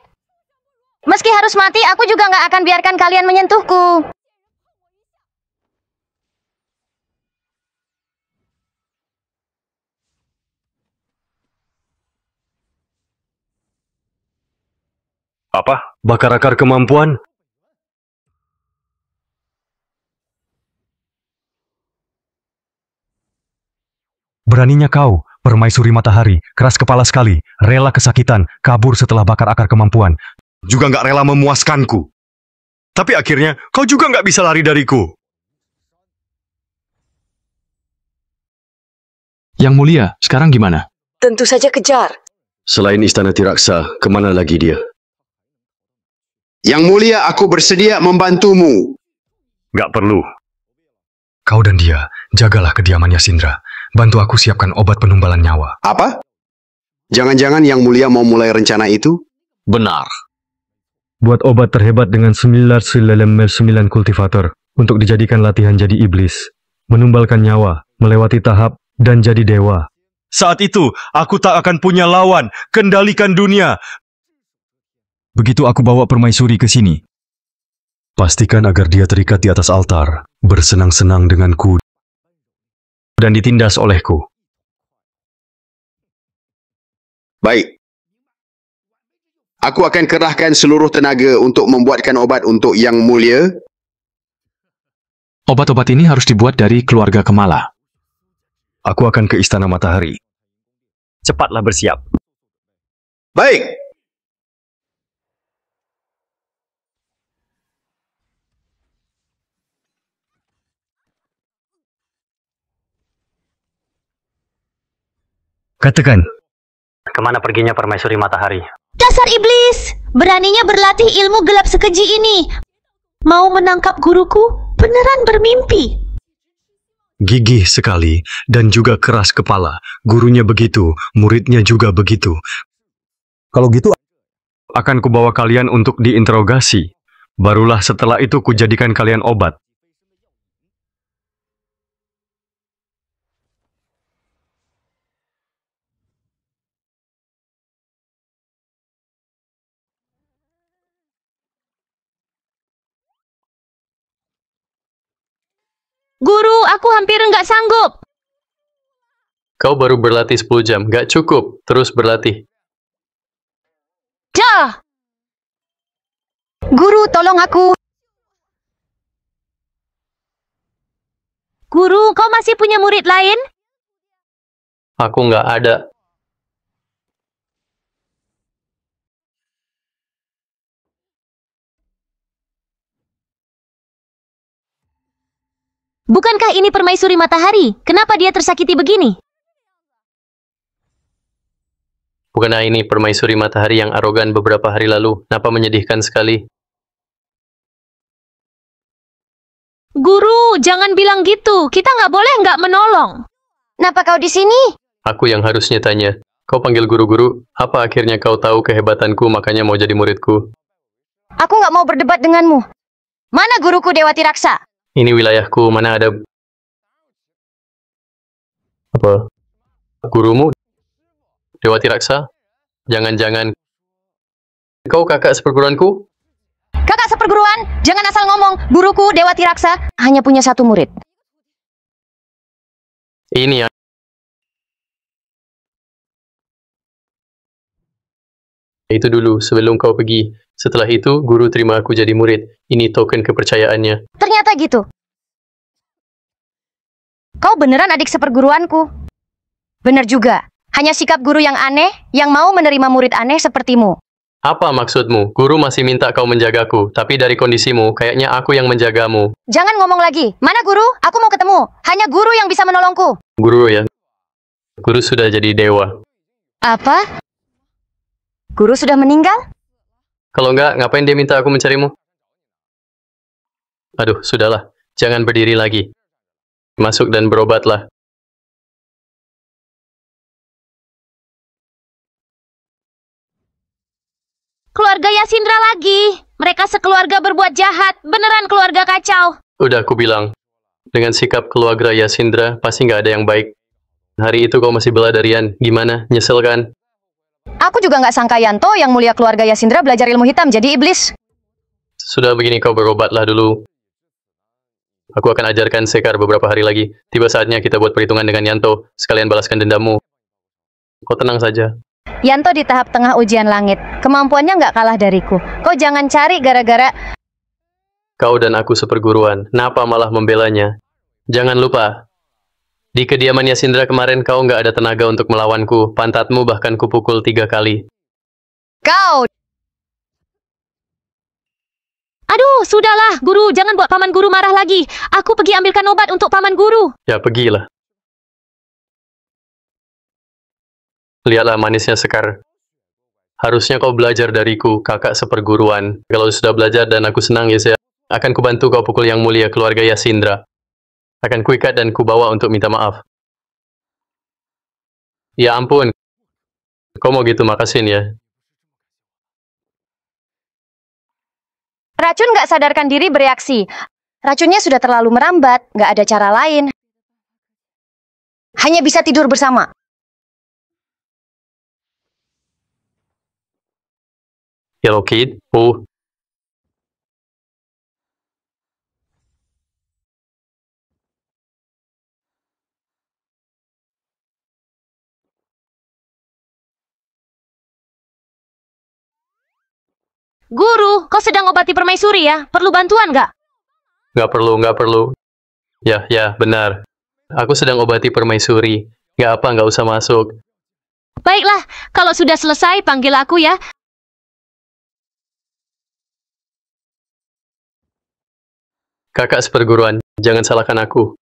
S10: Meski harus mati, aku juga nggak akan biarkan kalian menyentuhku.
S6: Apa? Bakar akar kemampuan? Beraninya kau, permaisuri matahari, keras kepala sekali, rela kesakitan, kabur setelah bakar akar kemampuan. Juga nggak rela memuaskanku. Tapi akhirnya, kau juga nggak bisa lari dariku.
S8: Yang Mulia, sekarang gimana?
S14: Tentu saja kejar.
S7: Selain Istana Tiraksa, kemana lagi dia?
S2: Yang Mulia, aku bersedia membantumu.
S6: Nggak perlu. Kau dan dia, jagalah kediaman Yasindra. Bantu aku siapkan obat penumbalan nyawa.
S2: Apa? Jangan-jangan Yang Mulia mau mulai rencana itu?
S7: Benar.
S6: Buat obat terhebat dengan 9 kultivator untuk dijadikan latihan jadi iblis, menumbalkan nyawa, melewati tahap, dan jadi dewa. Saat itu, aku tak akan punya lawan, kendalikan dunia.
S5: Begitu aku bawa permaisuri ke sini.
S6: Pastikan agar dia terikat di atas altar, bersenang-senang denganku, dan ditindas olehku.
S2: Baik. Aku akan kerahkan seluruh tenaga untuk membuatkan obat untuk Yang Mulia.
S8: Obat-obat ini harus dibuat dari keluarga Kemala.
S6: Aku akan ke Istana Matahari.
S12: Cepatlah bersiap.
S2: Baik.
S6: Katakan.
S12: Kemana perginya Permaisuri Matahari?
S3: Dasar iblis! Beraninya berlatih ilmu gelap sekeji ini. Mau menangkap guruku? Beneran bermimpi.
S6: Gigih sekali dan juga keras kepala. Gurunya begitu, muridnya juga begitu. Kalau gitu, akan kubawa kalian untuk diinterogasi. Barulah setelah itu kujadikan kalian obat.
S4: Guru, aku hampir nggak sanggup.
S1: Kau baru berlatih 10 jam, gak cukup. Terus berlatih.
S4: Dah!
S10: Guru, tolong aku.
S4: Guru, kau masih punya murid lain?
S1: Aku nggak ada.
S4: Bukankah ini Permaisuri Matahari? Kenapa dia tersakiti begini?
S1: Bukanlah ini Permaisuri Matahari yang arogan beberapa hari lalu? Kenapa menyedihkan sekali?
S4: Guru, jangan bilang gitu. Kita nggak boleh nggak menolong.
S10: Kenapa kau di sini?
S1: Aku yang harusnya tanya. Kau panggil guru-guru, apa akhirnya kau tahu kehebatanku makanya mau jadi muridku?
S10: Aku nggak mau berdebat denganmu. Mana guruku Dewati Raksa?
S1: Ini wilayahku, mana ada... Apa? Gurumu? Dewati Raksa? Jangan-jangan... Kau kakak seperguruanku?
S10: Kakak seperguruan, jangan asal ngomong. Guruku Dewati Raksa hanya punya satu murid.
S1: Ini ya. Itu dulu, sebelum kau pergi. Setelah itu, guru terima aku jadi murid. Ini token kepercayaannya.
S10: Ternyata gitu. Kau beneran adik seperguruanku. Bener juga. Hanya sikap guru yang aneh, yang mau menerima murid aneh sepertimu.
S1: Apa maksudmu? Guru masih minta kau menjagaku, tapi dari kondisimu, kayaknya aku yang menjagamu.
S10: Jangan ngomong lagi. Mana guru? Aku mau ketemu. Hanya guru yang bisa menolongku.
S1: Guru ya? Guru sudah jadi dewa.
S10: Apa? Guru sudah meninggal?
S1: Kalau enggak, ngapain dia minta aku mencarimu? Aduh, sudahlah. Jangan berdiri lagi. Masuk dan berobatlah.
S4: Keluarga Yasindra lagi. Mereka sekeluarga berbuat jahat. Beneran keluarga kacau.
S1: Udah aku bilang. Dengan sikap keluarga Yasindra, pasti nggak ada yang baik. Hari itu kau masih bela darian. Gimana? Nyesel kan?
S10: Aku juga nggak sangka Yanto yang mulia keluarga Yasindra belajar ilmu hitam jadi iblis.
S1: Sudah begini kau berobatlah dulu. Aku akan ajarkan Sekar beberapa hari lagi. Tiba saatnya kita buat perhitungan dengan Yanto. Sekalian balaskan dendammu. Kau tenang saja.
S10: Yanto di tahap tengah ujian langit. Kemampuannya nggak kalah dariku. Kau jangan cari gara-gara...
S1: Kau dan aku seperguruan. Kenapa malah membelanya? Jangan lupa. Di kediaman Yasindra kemarin kau nggak ada tenaga untuk melawanku. Pantatmu bahkan kupukul 3 kali.
S10: Kau!
S4: Aduh, sudahlah, guru. Jangan buat paman guru marah lagi. Aku pergi ambilkan obat untuk paman guru.
S1: Ya, pergilah. Lihatlah manisnya Sekar. Harusnya kau belajar dariku, kakak seperguruan. Kalau sudah belajar dan aku senang, ya saya akan kubantu kau pukul yang mulia keluarga Yasindra. Akan kuikat dan kubawa untuk minta maaf. Ya ampun. Kau mau gitu makasin ya?
S10: Racun nggak sadarkan diri bereaksi. Racunnya sudah terlalu merambat, nggak ada cara lain. Hanya bisa tidur bersama.
S1: Yellow Kid? Oh.
S4: Guru, kau sedang obati permaisuri ya? Perlu bantuan nggak?
S1: Nggak perlu. Ya, benar. Aku sedang obati permaisuri. Nggak usah masuk.
S4: Baiklah, kalau sudah selesai, panggil aku ya.
S1: Kakak seperguruan, jangan salahkan aku.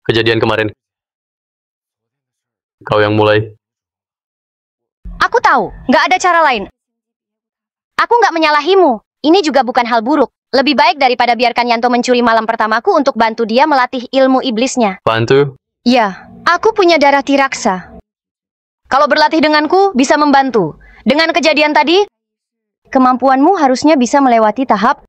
S1: Kejadian kemarin. Kau yang mulai.
S10: Aku tahu, nggak ada cara lain. Aku nggak menyalahimu. Ini juga bukan hal buruk. Lebih baik daripada biarkan Yanto mencuri malam pertamaku untuk bantu dia melatih ilmu iblisnya.
S1: Bantu?
S10: Ya, aku punya darah tiraksa. Kalau berlatih denganku, bisa membantu. Dengan kejadian tadi, kemampuanmu harusnya bisa melewati tahap.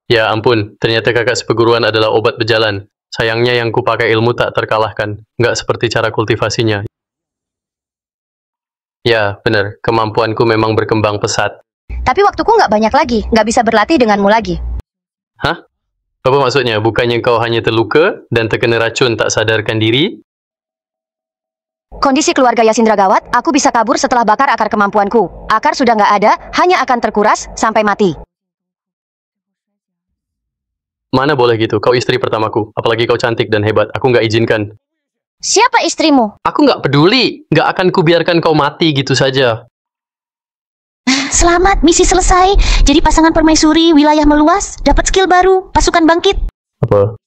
S1: Ya ampun, ternyata kakak seperguruan adalah obat berjalan. Sayangnya yang kupakai ilmu tak terkalahkan. Nggak seperti cara kultivasinya. Ya, benar. Kemampuanku memang berkembang pesat.
S10: Tapi waktuku nggak banyak lagi. Nggak bisa berlatih denganmu lagi.
S1: Hah? Apa maksudnya? Bukannya kau hanya terluka dan terkena racun tak sadarkan diri?
S10: Kondisi keluarga Yasindra gawat, aku bisa kabur setelah bakar akar kemampuanku. Akar sudah nggak ada, hanya akan terkuras sampai mati.
S1: Mana boleh gitu, kau istri pertamaku. Apalagi kau cantik dan hebat, aku nggak izinkan.
S10: Siapa istrimu?
S1: Aku nggak peduli, nggak akan kubiarkan kau mati gitu saja.
S3: Selamat, misi selesai. Jadi pasangan permaisuri, wilayah meluas, dapat skill baru, pasukan bangkit.
S1: Apa?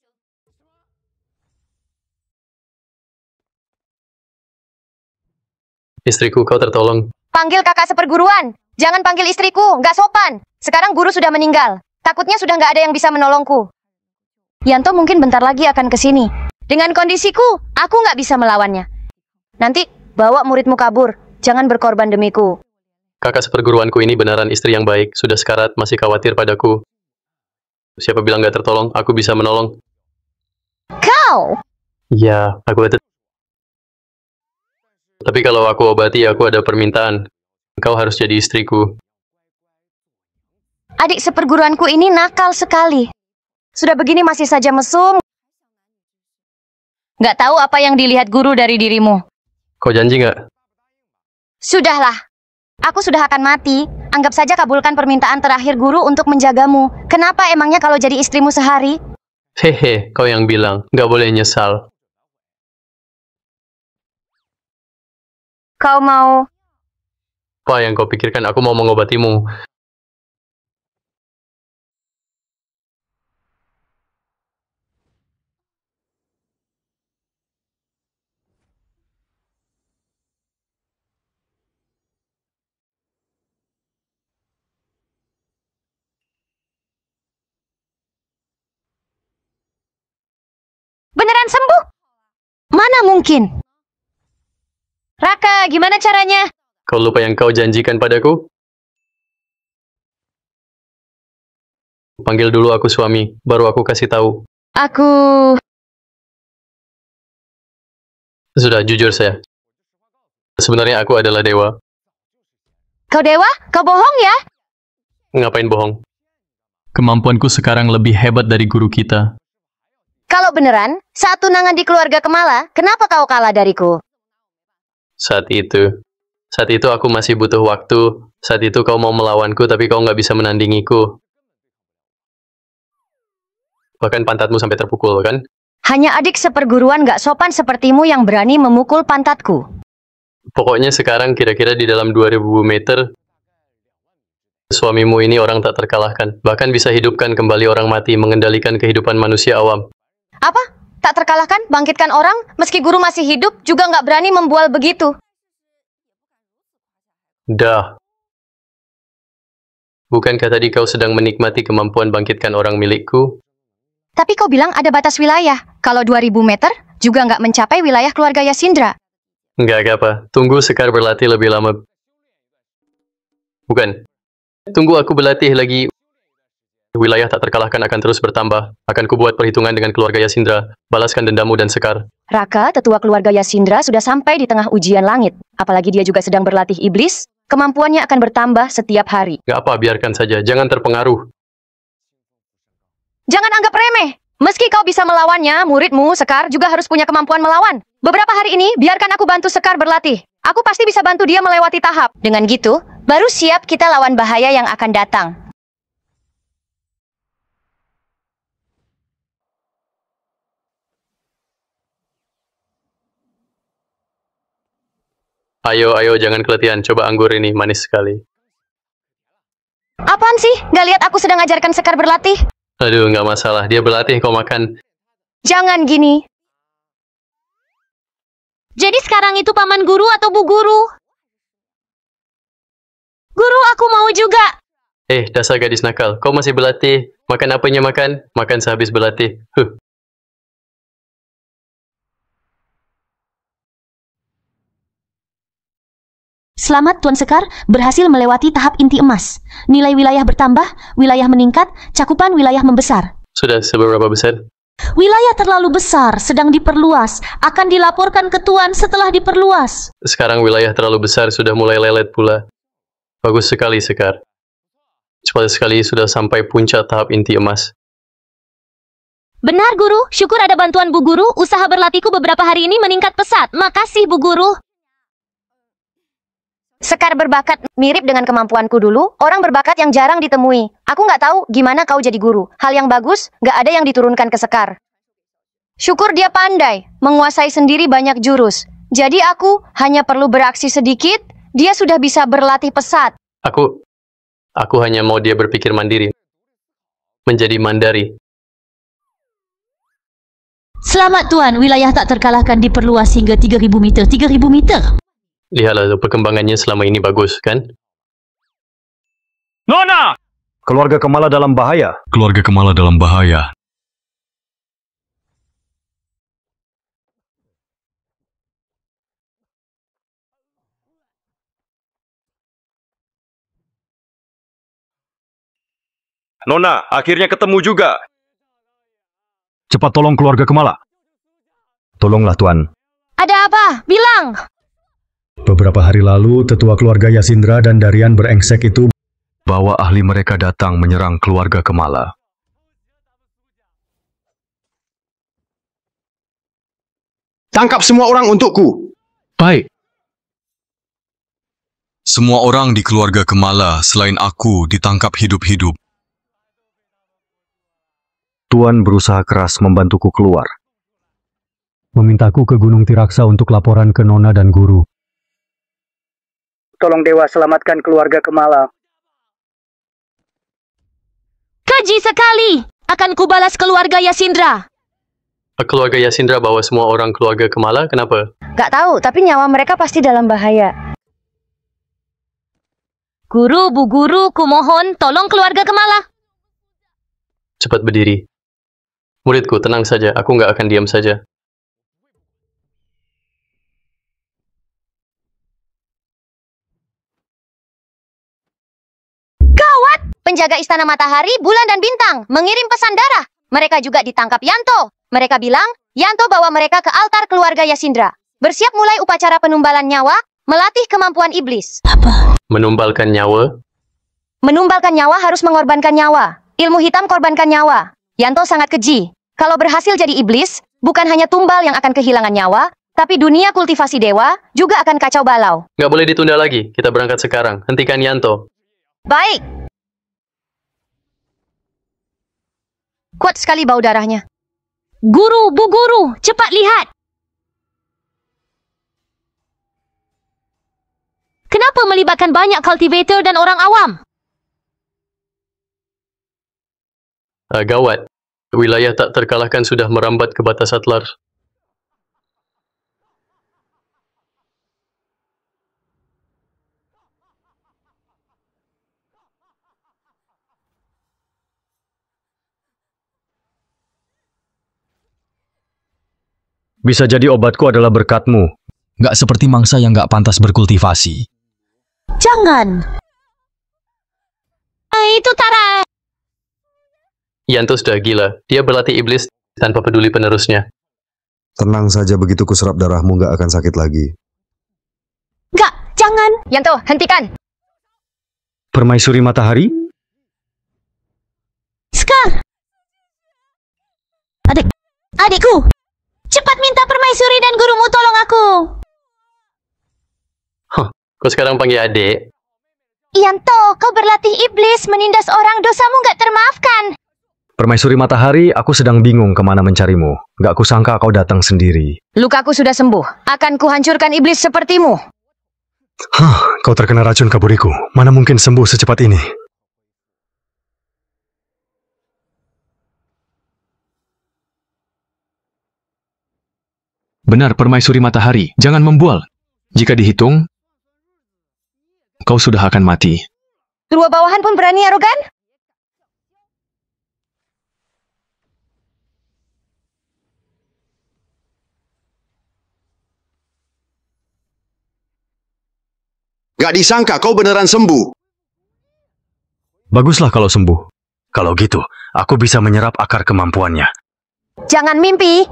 S1: Istriku, kau tertolong.
S10: Panggil kakak seperguruan. Jangan panggil istriku, nggak sopan. Sekarang guru sudah meninggal. Takutnya sudah nggak ada yang bisa menolongku. Yanto mungkin bentar lagi akan ke sini. Dengan kondisiku, aku nggak bisa melawannya. Nanti, bawa muridmu kabur. Jangan berkorban demiku.
S1: Kakak seperguruanku ini beneran istri yang baik. Sudah sekarat, masih khawatir padaku. Siapa bilang nggak tertolong? Aku bisa menolong.
S10: Kau!
S1: Ya, aku ada. Tapi kalau aku obati, aku ada permintaan. Kau harus jadi istriku.
S10: Adik seperguruanku ini nakal sekali. Sudah begini masih saja mesum. Nggak tahu apa yang dilihat guru dari dirimu.
S1: Kau janji nggak?
S10: Sudahlah. Aku sudah akan mati. Anggap saja kabulkan permintaan terakhir guru untuk menjagamu. Kenapa emangnya kalau jadi istrimu sehari?
S1: Hehe, kau yang bilang. Nggak boleh nyesal.
S10: Kau mau...
S1: Apa yang kau pikirkan? Aku mau mengobatimu.
S10: Beneran sembuh? Mana mungkin? Raka, gimana caranya?
S1: Kau lupa yang kau janjikan padaku? Panggil dulu aku suami, baru aku kasih tahu.
S10: Aku...
S1: Sudah, jujur saya. Sebenarnya aku adalah dewa.
S10: Kau dewa? Kau bohong ya?
S1: Ngapain bohong? Kemampuanku sekarang lebih hebat dari guru kita.
S10: Kalau beneran, saat tunangan di keluarga Kemala, kenapa kau kalah dariku?
S1: Saat itu aku masih butuh waktu. Saat itu kau mau melawanku, tapi kau nggak bisa menandingiku. Bahkan pantatmu sampai terpukul, kan?
S10: Hanya adik seperguruan gak sopan sepertimu yang berani memukul pantatku.
S1: Pokoknya sekarang kira-kira di dalam 2000 meter, Suamimu ini orang tak terkalahkan. Bahkan bisa hidupkan kembali orang mati, mengendalikan kehidupan manusia awam.
S10: Apa? Tak terkalahkan? Bangkitkan orang? Meski guru masih hidup, juga nggak berani membual begitu.
S1: Dah. Bukankah tadi kau sedang menikmati kemampuan bangkitkan orang milikku?
S10: Tapi kau bilang ada batas wilayah. Kalau 2000 meter, juga nggak mencapai wilayah keluarga Yasindra.
S1: Nggak apa. Tunggu Sekar berlatih lebih lama. Bukan. Tunggu aku berlatih lagi. Wilayah tak terkalahkan akan terus bertambah. Akan kubuat perhitungan dengan keluarga Yasindra. Balaskan dendamu dan Sekar.
S10: Raka, tetua keluarga Yasindra, sudah sampai di tengah ujian langit. Apalagi dia juga sedang berlatih iblis. Kemampuannya akan bertambah setiap hari.
S1: Nggak apa, biarkan saja. Jangan terpengaruh.
S10: Jangan anggap remeh. Meski kau bisa melawannya, muridmu, Sekar, juga harus punya kemampuan melawan. Beberapa hari ini, biarkan aku bantu Sekar berlatih. Aku pasti bisa bantu dia melewati tahap. Dengan gitu, baru siap kita lawan bahaya yang akan datang.
S1: Ayo, jangan keletihan. Coba anggur ini, manis sekali.
S10: Apaan sih? Gak lihat aku sedang ajarkan Sekar berlatih?
S1: Aduh, nggak masalah. Dia berlatih, kau makan.
S10: Jangan gini.
S4: Jadi sekarang itu paman guru atau bu guru? Guru, aku mau juga.
S1: Dasar gadis nakal. Kau masih berlatih. Makan apanya makan? Makan sehabis berlatih.
S3: Selamat Tuan Sekar, berhasil melewati tahap inti emas. Nilai wilayah bertambah, wilayah meningkat, cakupan wilayah membesar.
S1: Sudah seberapa besar?
S3: Wilayah terlalu besar, sedang diperluas. Akan dilaporkan ke Tuan setelah diperluas.
S1: Sekarang wilayah terlalu besar, sudah mulai lelet pula. Bagus sekali, Sekar. Cepat sekali sudah sampai puncak tahap inti emas.
S4: Benar, Guru. Syukur ada bantuan Bu Guru. Usaha berlatihku beberapa hari ini meningkat pesat. Makasih, Bu Guru.
S10: Sekar berbakat mirip dengan kemampuanku dulu, orang berbakat yang jarang ditemui. Aku nggak tahu gimana kau jadi guru. Hal yang bagus, nggak ada yang diturunkan ke Sekar. Syukur dia pandai, menguasai sendiri banyak jurus. Jadi aku hanya perlu beraksi sedikit, dia sudah bisa berlatih pesat.
S1: Aku hanya mau dia berpikir mandiri. Menjadi mandari.
S3: Selamat Tuan, wilayah tak terkalahkan diperluas hingga 3000 meter. 3000 meter.
S1: Lihatlah, perkembangannya selama ini bagus, kan?
S6: Nona!
S12: Keluarga Kemala dalam bahaya.
S5: Keluarga Kemala dalam bahaya.
S6: Nona, akhirnya ketemu juga.
S5: Cepat tolong keluarga Kemala.
S12: Tolonglah Tuan.
S4: Ada apa? Bilang!
S13: Beberapa hari lalu, tetua keluarga Yasindra dan Darian berengsek itu
S5: bawa ahli mereka datang menyerang keluarga Kemala.
S2: Tangkap semua orang untukku.
S8: Baik.
S5: Semua orang di keluarga Kemala selain aku ditangkap hidup-hidup.
S12: Tuan berusaha keras membantuku keluar.
S13: memintaku ke Gunung Tiraksa untuk laporan ke Nona dan Guru.
S14: Tolong Dewa selamatkan keluarga Kemala.
S4: Keji sekali! Akan kubalas keluarga Yasindra.
S1: Keluarga Yasindra bawa semua orang keluarga Kemala, kenapa?
S10: Gak tahu, tapi nyawa mereka pasti dalam bahaya.
S4: Guru, Bu Guru, kumohon, tolong keluarga Kemala.
S1: Cepat berdiri. Muridku, tenang saja, aku nggak akan diam saja.
S10: Gawat! Penjaga Istana Matahari, Bulan dan Bintang mengirim pesan darah. Mereka juga ditangkap Yanto. Mereka bilang, Yanto bawa mereka ke altar keluarga Yasindra. Bersiap mulai upacara penumbalan nyawa, melatih kemampuan iblis.
S3: Apa?
S1: Menumbalkan nyawa?
S10: Menumbalkan nyawa harus mengorbankan nyawa. Ilmu hitam korbankan nyawa. Yanto sangat keji. Kalau berhasil jadi iblis, bukan hanya tumbal yang akan kehilangan nyawa, tapi dunia kultivasi dewa juga akan kacau balau.
S1: Nggak boleh ditunda lagi, kita berangkat sekarang. Hentikan Yanto.
S10: Baik. Kuat sekali bau darahnya.
S4: Guru, Bu Guru, cepat lihat. Kenapa melibatkan banyak cultivator dan orang awam?
S1: Gawat. Wilayah tak terkalahkan sudah merambat ke batas Atlar.
S6: Bisa jadi obatku adalah berkatmu.
S5: Nggak seperti mangsa yang nggak pantas berkultivasi.
S3: Jangan.
S4: Itu Tara.
S1: Yanto sudah gila. Dia berlatih iblis tanpa peduli penerusnya.
S13: Tenang saja, begitu kuserap darahmu nggak akan sakit lagi.
S3: Nggak, jangan.
S10: Yanto, hentikan.
S6: Permaisuri Matahari?
S3: Scar. Adikku. Cepat minta permaisuri dan gurumu tolong aku.
S1: Kau sekarang panggil adik?
S10: Yanto, kau berlatih iblis, menindas orang, dosamu nggak termaafkan.
S6: Permaisuri Matahari, aku sedang bingung kemana mencarimu. Nggak kusangka kau datang sendiri.
S10: Lukaku sudah sembuh. Akan kuhancurkan iblis sepertimu.
S6: Kau terkena racun kaburiku. Mana mungkin sembuh secepat ini?
S8: Benar, Permaisuri Matahari. Jangan membual. Jika dihitung, kau sudah akan mati.
S10: Rua bawahan pun berani arogan?
S2: Gak disangka kau beneran sembuh.
S6: Baguslah kalau sembuh. Kalau gitu, aku bisa menyerap akar kemampuannya.
S10: Jangan mimpi.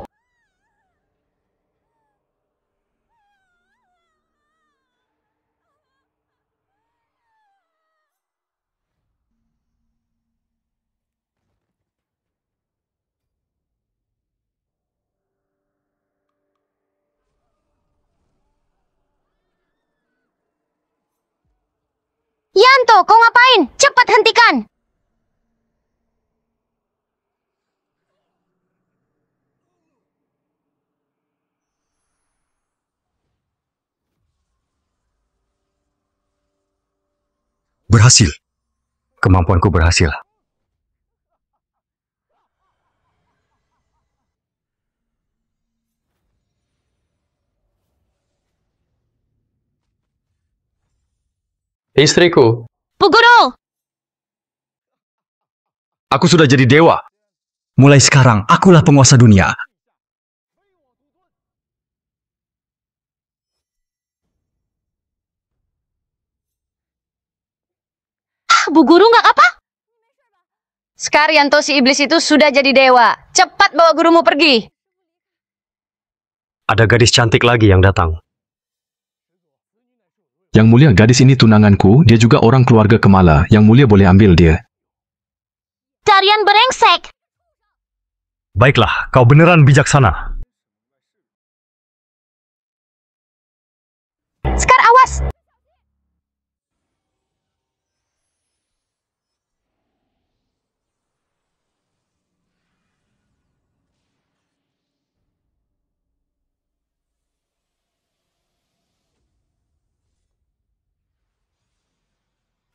S10: Yanto, kau ngapain? Cepat hentikan!
S6: Berhasil. Kemampuanku berhasil.
S1: Istriku.
S4: Bu Guru!
S6: Aku sudah jadi dewa.
S5: Mulai sekarang, akulah penguasa dunia.
S4: Bu Guru nggak apa?
S10: Sekarang Yanto si iblis itu sudah jadi dewa. Cepat bawa gurumu pergi.
S6: Ada gadis cantik lagi yang datang.
S8: Yang mulia, gadis ini tunanganku. Dia juga orang keluarga Kemala. Yang mulia boleh ambil dia.
S4: Kalian berengsek.
S6: Baiklah, kau beneran bijaksana.
S10: Scar, awas!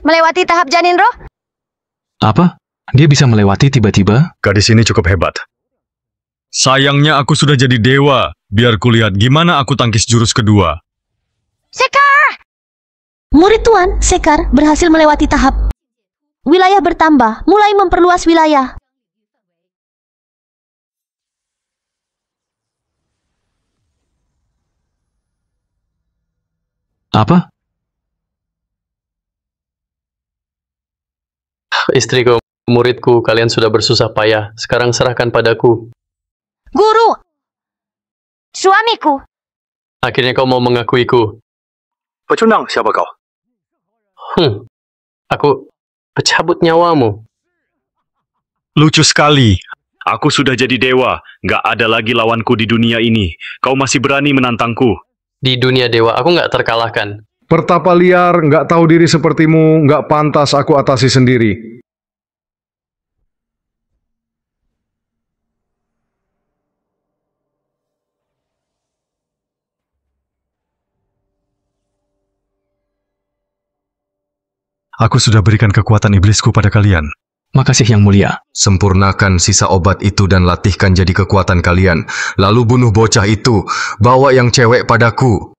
S10: Melewati tahap janin roh?
S8: Apa? Dia bisa melewati tiba-tiba?
S6: Gadis ini cukup hebat. Sayangnya aku sudah jadi dewa. Biar kulihat gimana aku tangkis jurus kedua.
S3: Sekar! Murid Tuan, Sekar berhasil melewati tahap. Wilayah bertambah, mulai memperluas wilayah.
S8: Apa?
S1: Istriku, muridku, kalian sudah bersusah payah. Sekarang serahkan padaku.
S10: Guru! Suamiku!
S1: Akhirnya kau mau mengakuiku.
S6: Pecundang, siapa kau?
S1: Aku pecabut nyawamu.
S6: Lucu sekali. Aku sudah jadi dewa. Gak ada lagi lawanku di dunia ini. Kau masih berani menantangku.
S1: Di dunia dewa, aku gak terkalahkan.
S15: Pertapa liar, nggak tahu diri sepertimu, nggak pantas aku atasi sendiri.
S6: Aku sudah berikan kekuatan iblisku pada kalian.
S8: Makasih Yang Mulia.
S7: Sempurnakan sisa obat itu dan latihkan jadi kekuatan kalian. Lalu bunuh bocah itu. Bawa yang cewek padaku.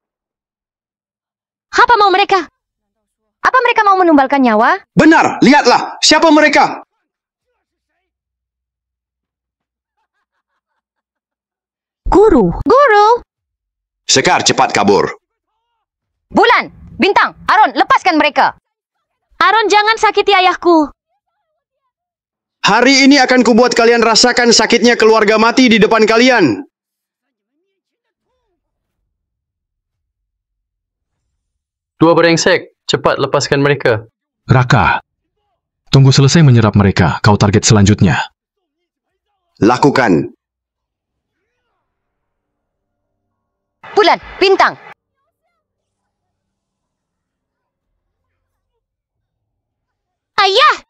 S10: Apa mau mereka? Apa mereka mau menumbalkan nyawa?
S2: Benar, lihatlah. Siapa mereka?
S3: Guru.
S10: Guru!
S2: Sekar, cepat kabur.
S10: Bulan, Bintang, Aron, lepaskan mereka.
S4: Aron, jangan sakiti ayahku.
S2: Hari ini akan kubuat kalian rasakan sakitnya keluarga mati di depan kalian.
S1: Dua brengsek, cepat lepaskan mereka.
S8: Raka, tunggu selesai menyerap mereka, kau target selanjutnya.
S2: Lakukan.
S10: Bulan, Bintang.
S4: Ayah!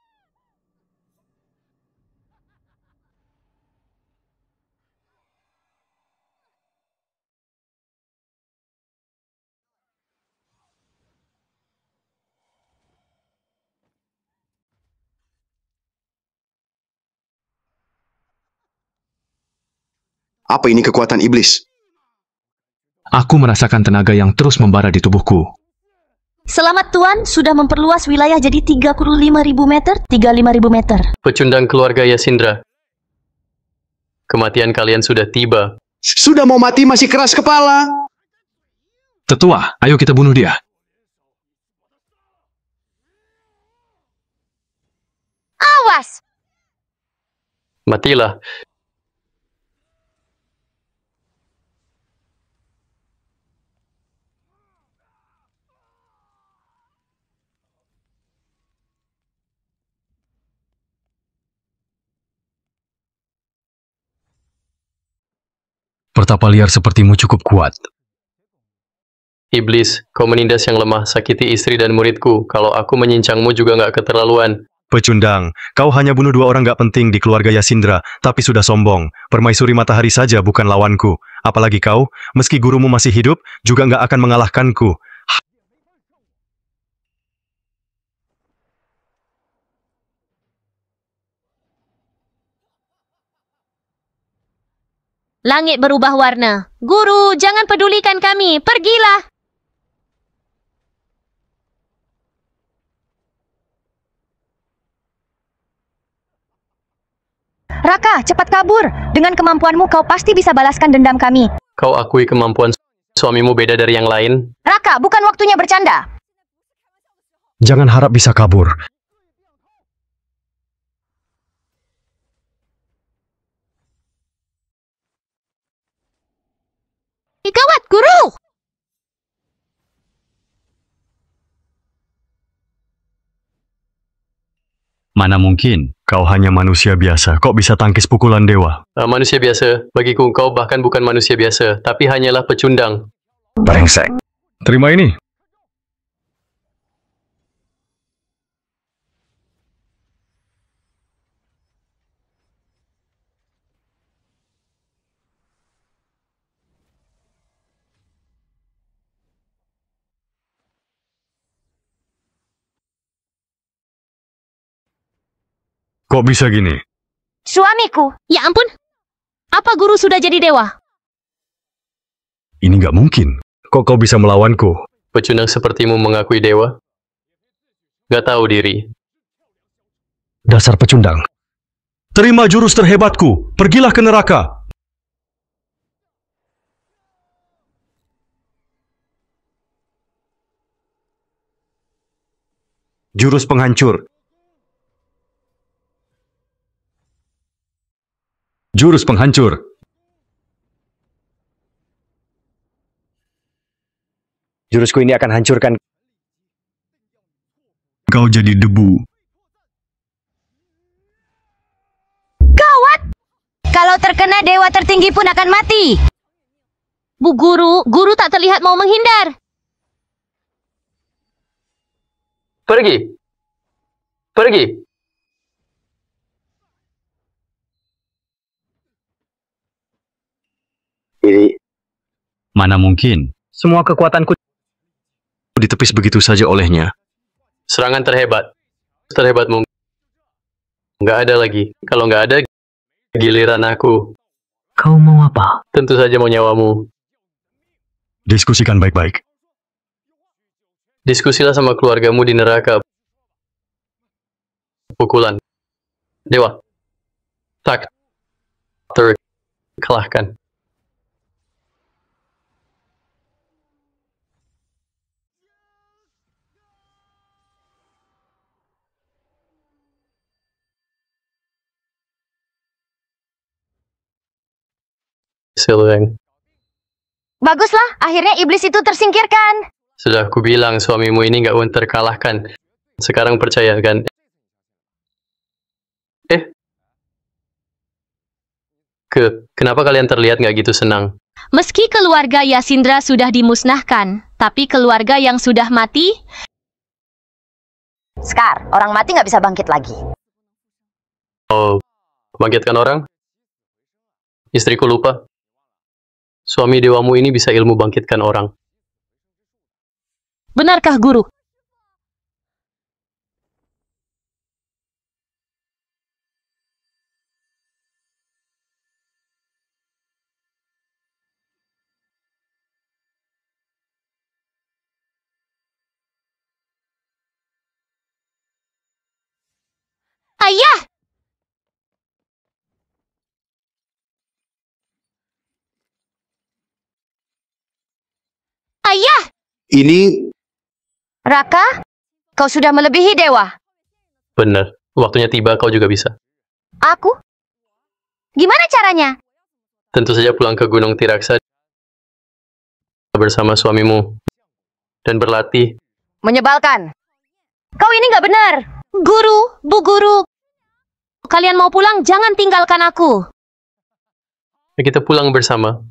S2: Apa ini kekuatan iblis?
S8: Aku merasakan tenaga yang terus membara di tubuhku.
S3: Selamat Tuan, sudah memperluas wilayah jadi 35.000 meter, 35.000 meter.
S1: Pecundang keluarga Yasindra. Kematian kalian sudah tiba.
S2: Sudah mau mati masih keras kepala.
S8: Tetua, ayo kita bunuh dia.
S10: Awas!
S1: Matilah.
S6: Pertapa liar sepertimu cukup kuat.
S1: Iblis, kau menindas yang lemah, sakiti istri dan muridku. Kalau aku menyincangmu juga nggak keterlaluan.
S6: Pecundang, kau hanya bunuh dua orang gak penting di keluarga Yasindra, tapi sudah sombong. Permaisuri Matahari saja bukan lawanku. Apalagi kau, meski gurumu masih hidup, juga gak akan mengalahkanku.
S4: Langit berubah warna. Guru, jangan pedulikan kami. Pergilah.
S10: Raka, cepat kabur. Dengan kemampuanmu kau pasti bisa balaskan dendam kami.
S1: Kau akui kemampuan suamimu beda dari yang lain?
S10: Raka, bukan waktunya bercanda.
S6: Jangan harap bisa kabur.
S4: Gawat, guru!
S6: Mana mungkin? Kau hanya manusia biasa. Kok bisa tangkis pukulan dewa?
S1: Manusia biasa. Bagiku kau bahkan bukan manusia biasa, tapi hanyalah pecundang.
S6: Brengsek. Terima ini. Kok bisa gini?
S10: Suamiku.
S4: Ya ampun. Apa guru sudah jadi dewa?
S6: Ini nggak mungkin. Kok kau bisa melawanku?
S1: Pecundang sepertimu mengakui dewa? Gak tahu diri.
S6: Dasar pecundang. Terima jurus terhebatku. Pergilah ke neraka. Jurus penghancur. Jurus penghancur.
S12: Jurusku ini akan hancurkan.
S6: Kau jadi debu.
S10: Gawat! Kalau terkena dewa tertinggi pun akan mati.
S4: Bu Guru, guru tak terlihat mau menghindar.
S1: Pergi. Pergi.
S6: Mana mungkin? Semua kekuatanku ditepis begitu saja olehnya.
S1: Serangan terhebat. Terhebat mungkin. Nggak ada lagi. Kalau nggak ada, giliran aku.
S11: Kau mau apa?
S1: Tentu saja mau nyawamu.
S6: Diskusikan baik-baik.
S1: Diskusilah sama keluargamu di neraka. Pukulan. Dewa. Tak. Terkalahkan. Silueng.
S10: Baguslah, akhirnya iblis itu tersingkirkan.
S1: Sudah aku bilang suamimu ini nggak terkalahkan. Sekarang percaya kan? Kenapa kalian terlihat nggak gitu senang?
S4: Meski keluarga Yasindra sudah dimusnahkan, tapi keluarga yang sudah mati...
S10: Skar, orang mati nggak bisa bangkit lagi.
S1: Oh, bangkitkan orang? Istriku lupa. Suami dewamu ini bisa ilmu bangkitkan orang.
S4: Benarkah, Guru? Ayah! Ayah!
S2: Ini...
S10: Raka, kau sudah melebihi dewa.
S1: Benar, waktunya tiba kau juga bisa.
S10: Aku? Gimana caranya?
S1: Tentu saja pulang ke Gunung Tiraksa bersama suamimu dan berlatih.
S10: Menyebalkan. Kau ini nggak benar.
S4: Guru, Bu Guru. Kalian mau pulang, jangan tinggalkan aku.
S1: Kita pulang bersama.